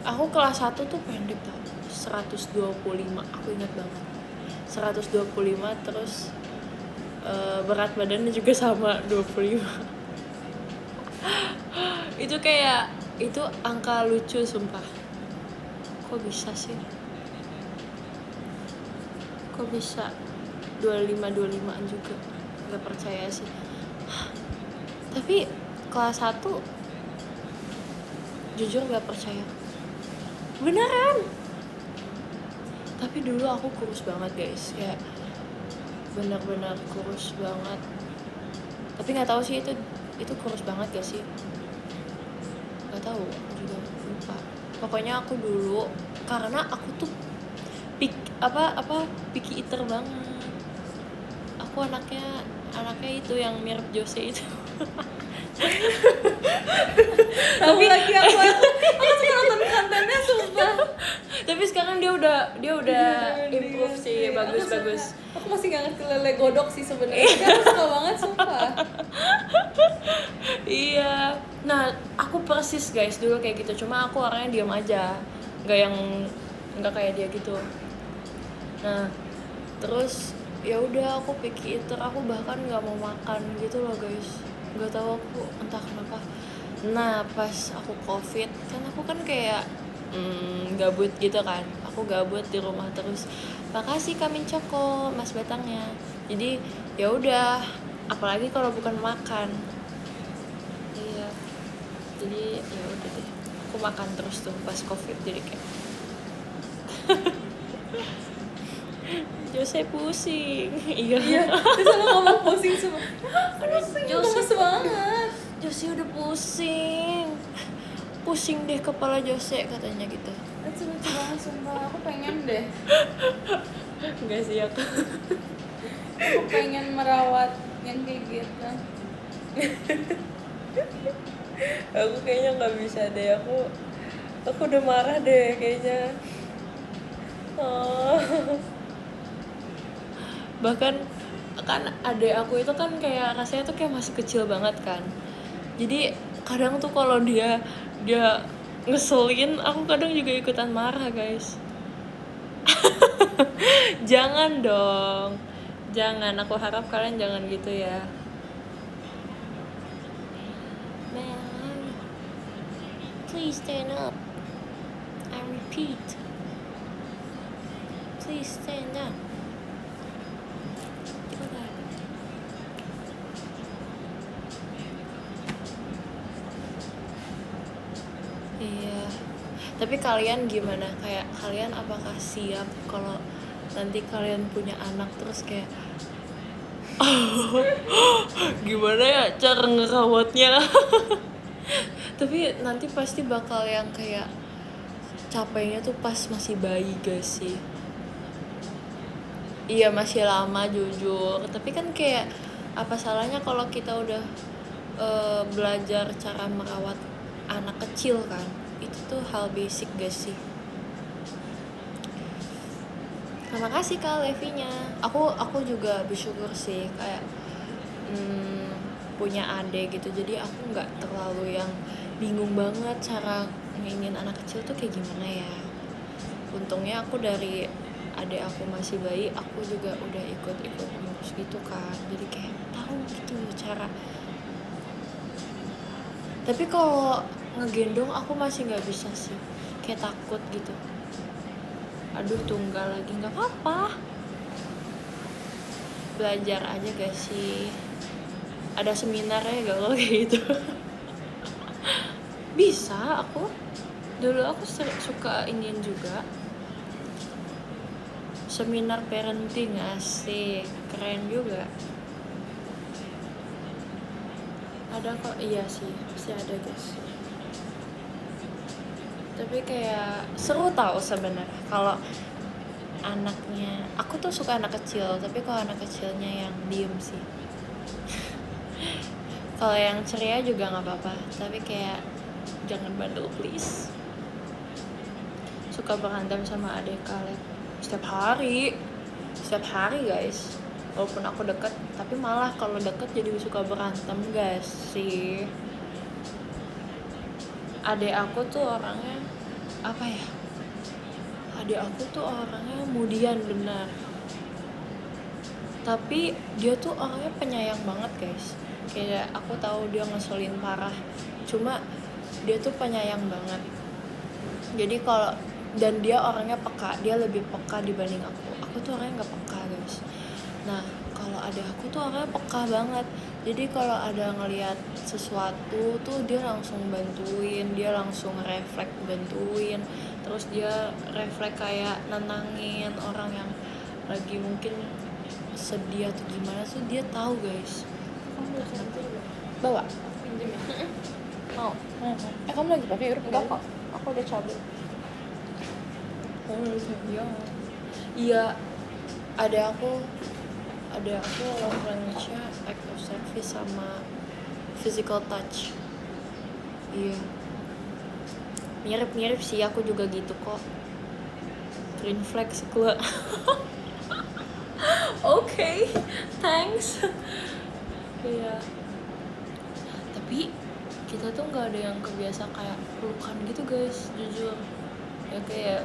A: Aku kelas 1 tuh pendek tau, 125, aku ingat banget 125. Terus berat badannya juga sama 25. Itu kayak, itu angka lucu sumpah. Kok bisa sih? Kok bisa 25-25an juga? Gak percaya sih. Tapi kelas 1 jujur gak percaya, beneran. Tapi dulu aku kurus banget guys, kayak benar-benar kurus banget. Tapi nggak tahu sih itu kurus banget gak sih? Nggak tahu, aku juga lupa. Pokoknya aku dulu, karena aku tuh picky eater banget. Aku anaknya itu yang mirip Jose itu.
B: Tapi lagi aku suka nonton kontennya sumpah.
A: Tapi sekarang dia udah improve sih, bagus.
B: Aku masih nggak ngerti lele godok sih sebenarnya. Tapi aku suka banget sumpah.
A: Iya. Nah, aku persis guys dulu kayak gitu. Cuma aku orangnya diam aja, nggak kayak dia gitu. Nah, terus ya udah aku picky eater. Aku bahkan nggak mau makan gitu loh guys. Nggak tahu aku entah kenapa. Nah, pas aku COVID kan aku kan kayak gabut gitu kan. Aku gabut di rumah terus. Makasih Kamin Coko, Mas Batangnya. Jadi ya udah, apalagi kalau bukan makan. Iya. Jadi ya udah deh. Aku makan terus tuh pas COVID, jadi kayak Jose pusing. Iya.
B: Terus aku ngomong pusing semua. Jose banget.
A: Jose udah pusing deh kepala Jose katanya gitu.
B: Itu lucu banget sumpah, aku pengen deh.
A: Enggak sih aku.
B: Aku pengen merawat yang kayak gitu.
A: Aku kayaknya nggak bisa deh, aku udah marah deh kayaknya. Bahkan kan adek aku itu kan kayak rasanya tuh kayak masih kecil banget kan. Jadi kadang tuh kalau dia ngeselin, aku kadang juga ikutan marah guys. Jangan dong, jangan. Aku harap kalian jangan gitu ya. Man, please stand up. I repeat, please stand up. Iya. Tapi kalian gimana? Kayak kalian apakah siap kalau nanti kalian punya anak terus kayak gimana ya cara ngerawatnya? Tapi nanti pasti bakal yang kayak capeknya tuh pas masih bayi guys sih. Iya masih lama jujur. Tapi kan kayak apa salahnya kalau kita udah belajar cara merawat anak kecil kan? Itu tuh hal basic guys sih. Terima kasih Kak Levinya. Aku juga bersyukur sih kayak punya adik gitu. Jadi aku nggak terlalu yang bingung banget cara ngingin anak kecil tuh kayak gimana ya. Untungnya aku dari adik aku masih bayi, aku juga udah ikut ngurus gitu kan. Jadi kayak tahu gitu cara. Tapi kalau ngegendong aku masih nggak bisa sih, kayak takut gitu. Aduh tunggal lagi, nggak apa-apa, belajar aja gak sih, ada seminarnya gak kalau kayak gitu. Bisa aku Dulu aku suka inian juga, seminar parenting, asik, keren juga. Ada kok, iya sih, pasti ada guys. Tapi kayak seru tau sebenarnya kalau anaknya, aku tuh suka anak kecil, tapi kalau anak kecilnya yang diem sih. Kalau yang ceria juga nggak apa-apa, tapi kayak jangan bandel please. Suka berantem sama adik Kaleb setiap hari guys. Walaupun aku deket, tapi malah kalau deket jadi suka berantem guys sih. Adik aku tuh orangnya apa ya? Adik aku tuh orangnya mudian benar. Tapi dia tuh orangnya penyayang banget guys. Kayak aku tahu dia ngeselin parah, cuma dia tuh penyayang banget. Jadi kalau, dan dia orangnya peka, dia lebih peka dibanding aku tuh orangnya nggak peka guys. Nah kalau ada aku tuh orangnya peka banget, jadi kalau ada ngelihat sesuatu tuh dia langsung bantuin, dia langsung refleks bantuin, terus dia refleks kayak nenangin orang yang lagi mungkin sedih atau gimana tuh dia tahu guys.
B: Kamu lagi pinjam ya? Bawa? Pinjam ya? Mau? Kamu lagi pakai huruf? Enggak kok, aku udah cabut.
A: Iya, ada aku love language-nya act of service sama physical touch. Iya, mirip sih, aku juga gitu kok. Green flag keluar. Oke, thanks. Iya, tapi kita tuh nggak ada yang kebiasa kayak pelukan gitu guys, jujur. Ya kayak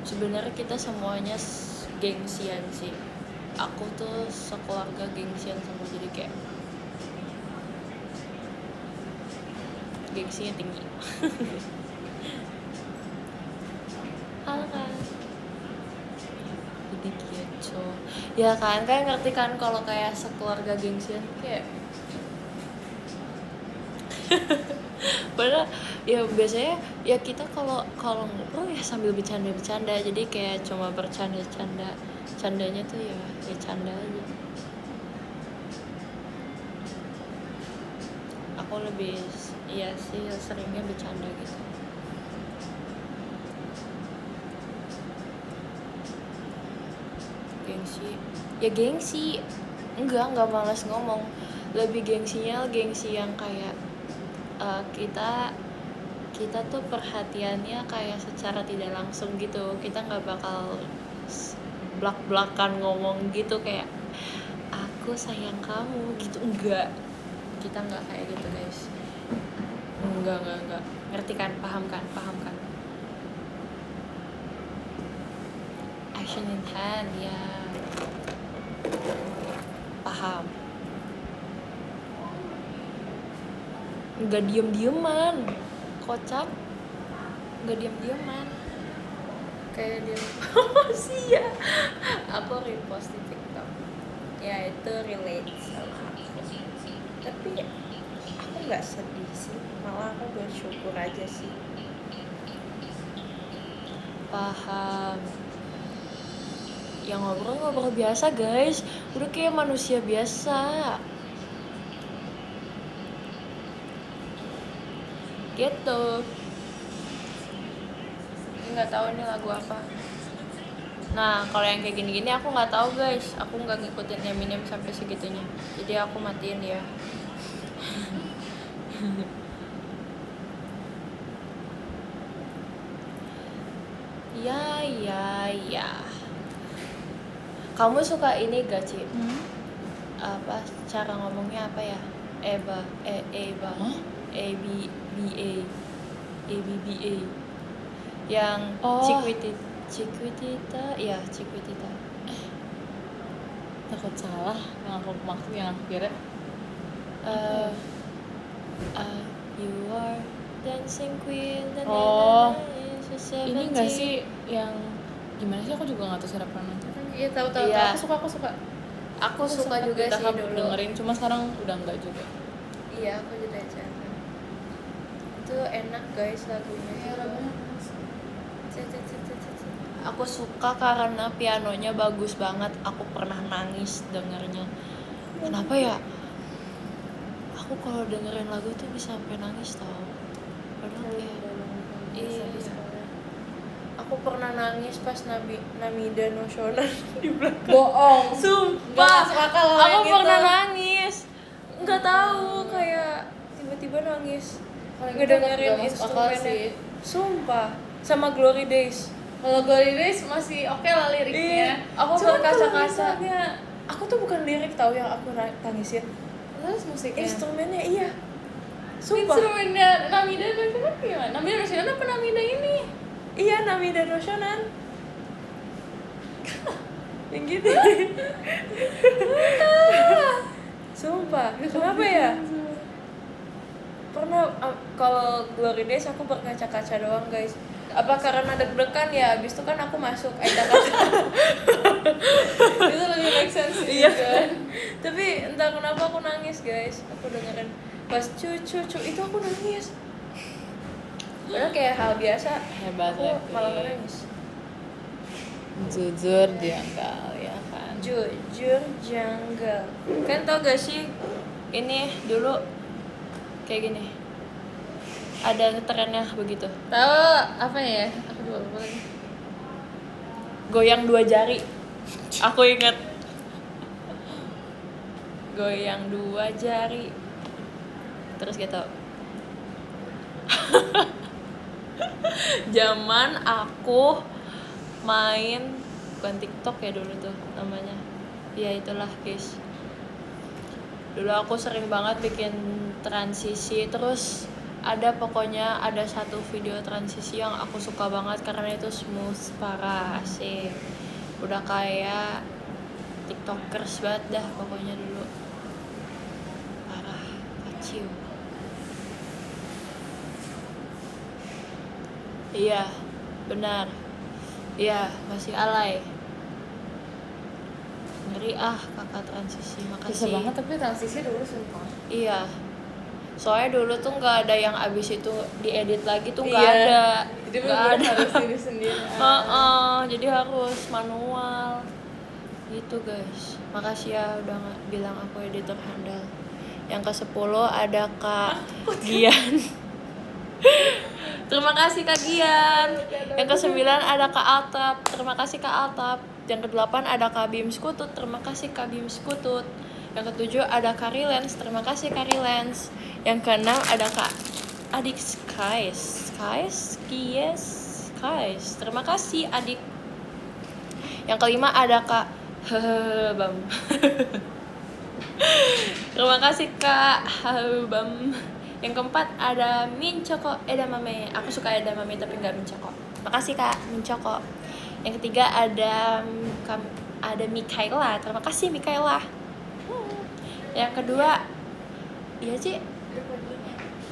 A: sebenarnya kita semuanya gengsian sih. Aku tuh sekeluarga gengsian sama, jadi kayak gengsinya tinggi. Halo kan, jadi gitu ya kan, kayak ngerti kan kalau kayak sekeluarga gengsian kayak padahal ya biasanya ya kita kalau ngobrol ya sambil bercanda, jadi kayak cuma candanya tuh ya canda aja. Aku lebih iya sih seringnya bercanda gitu. Gengsi enggak malas ngomong, lebih gengsinya gengsi yang kayak kita tuh perhatiannya kayak secara tidak langsung gitu. Kita nggak bakal blak-blakan ngomong gitu kayak aku sayang kamu gitu, enggak, kita nggak kayak gitu guys. Enggak, ngerti kan, paham kan action in hand ya, paham. Nggak diem-dieman, kocak, nggak diem-dieman kayak dia. Sih ya, aku repost di TikTok ya, itu relate sama aku, tapi aku nggak sedih sih, malah aku bersyukur aja sih. Paham. Yang ngobrol biasa guys, udah kayak manusia biasa gitu. Nggak tahu ini lagu apa. Nah kalau yang kayak gini-gini aku nggak tahu guys, aku nggak ngikutin Eminem sampai segitunya, jadi aku matiin dia. Ya. Kamu suka ini gak Ci? Apa cara ngomongnya apa ya? Eba,
B: Hah?
A: ABBA yang Ciquitita, ya Ciquitita.
B: Takut salah yang aku maksud, yang aku kira
A: You are dancing queen.
B: Ini nggak sih yang gimana sih, aku juga nggak tahu cara pronunciation. Iya, tahu.
A: Iya.
B: Aku
A: suka juga sih dulu
B: dengerin, cuma sekarang udah enggak juga.
A: Iya, aku juga jarang. itu enak guys lagunya.
B: Iya, lagunya.
A: Aku suka karena pianonya bagus banget. Aku pernah nangis dengernya. Kenapa ya? Aku kalau dengerin lagu tuh bisa sampai nangis tau. Padahal kayak iya. Aku pernah nangis pas Namida Nosionan di belakang.
B: Bohong.
A: Sumpah.
B: Nggak masuk akal
A: Aku
B: kayak gitu.
A: pernah nangis. Nggak tahu kayak tiba-tiba nangis. Ngedengerin instrumennya. Sumpah. Sama Glory Days.
B: Kalau Glory Days masih oke lah liriknya.
A: Aku
B: Cuman
A: berkaca-kaca.
B: kalau
A: Aku tuh bukan lirik tahu yang aku tangisin.
B: terus musiknya.
A: Instrumennya iya. Sumpah.
B: Instrumennya Namida Nosionan gimana? Namida Nosionan apa Namida ini?
A: Iya, Namida Nosionan. Yang gitu. Sumpah. Kenapa ya? Pernah kalau Glory Days aku berkaca-kaca doang guys. Apa karena deg-degan ya? Abis itu kan aku masuk kaca-kaca.
B: Itu lebih make sense sih.
A: Iya. Tapi entah kenapa aku nangis guys. Aku dengerin pas cucu itu aku nangis. Padahal kayak hal biasa.
B: Hebat
A: Aku
B: ya.
A: malah nangis.
B: Jujur janggal ya kan.
A: Jujur janggal. Kan tau gak sih ini dulu kayak gini. Ada trennya begitu.
B: Tahu apa ya? Aku juga lupa lagi.
A: Goyang 2 jari. Aku ingat. Goyang 2 jari. Terus gitu. Zaman aku main bukan TikTok ya dulu tuh namanya. Ya itulah guys. Dulu aku sering banget bikin transisi, terus ada pokoknya ada satu video transisi yang aku suka banget karena itu smooth parah asik. Udah kayak tiktokers banget dah pokoknya dulu. Parah, kacau. Iya, benar. Iya, masih alay. Ngeri kakak transisi,
B: Bisa
A: makasih.
B: banget tapi transisi dulu sumpah.
A: Iya. Soalnya dulu tuh nggak ada yang abis itu diedit lagi tuh nggak
B: Iya.
A: ada.
B: Jadi
A: Nggak
B: bener-bener
A: ada.
B: harus diri sendiri.
A: Jadi harus manual. Gitu guys. Makasih ya udah bilang aku editor handal. Yang ke-10 ada Kak Gian. Terima kasih Kak Gian. Yang ke-9 ada Kak Altap. Terima kasih Kak Altap. Yang ke-8 ada Kak Bim Skutut. Terima kasih Kak Bim Skutut. Yang ke-7 ada Kak Rilens. Terima kasih Kak Rilens. Yang ke-6 ada Kak Adik Skies. Terima kasih Adik. Yang ke-5 ada Kak Bam. Terima kasih Kak Bam. Yang ke-4 ada Mincoko Edamame. Aku suka Edamame tapi nggak Mincoko. Makasih Kak Mincoko. Yang ketiga ada Mikaela. Terima kasih Mikaela. Yang kedua, iya Ci.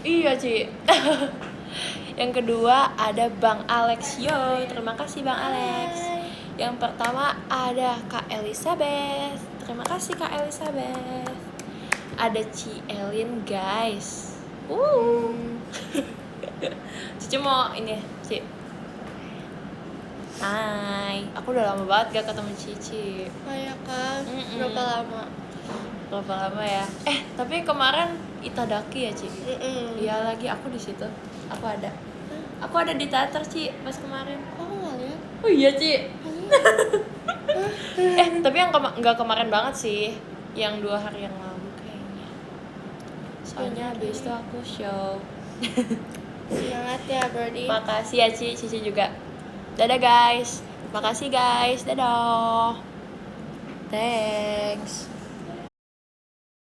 A: Iya Ci. Yang kedua ada Bang Alex. Yo, terima kasih Bang Alex. Yang pertama ada Kak Elizabeth. Terima kasih Kak Elizabeth. Ada Ci Elin guys. Cici mau ini Ci. Hai, aku udah lama banget gak ketemu Cici.
B: Kayak kan. Berapa lama ya?
A: Tapi kemarin Itadaki ya Ci. Iya lagi aku di situ. Aku ada di teater Ci pas kemarin.
B: Aku nggak lihat.
A: Oh iya Ci. Tapi yang nggak kemarin banget sih, yang 2 hari yang lalu kayaknya. Soalnya habis itu aku show.
B: Semangat ya Brody.
A: Makasih ya Cici juga. Dadah guys. Makasih guys. Dadah. Thanks.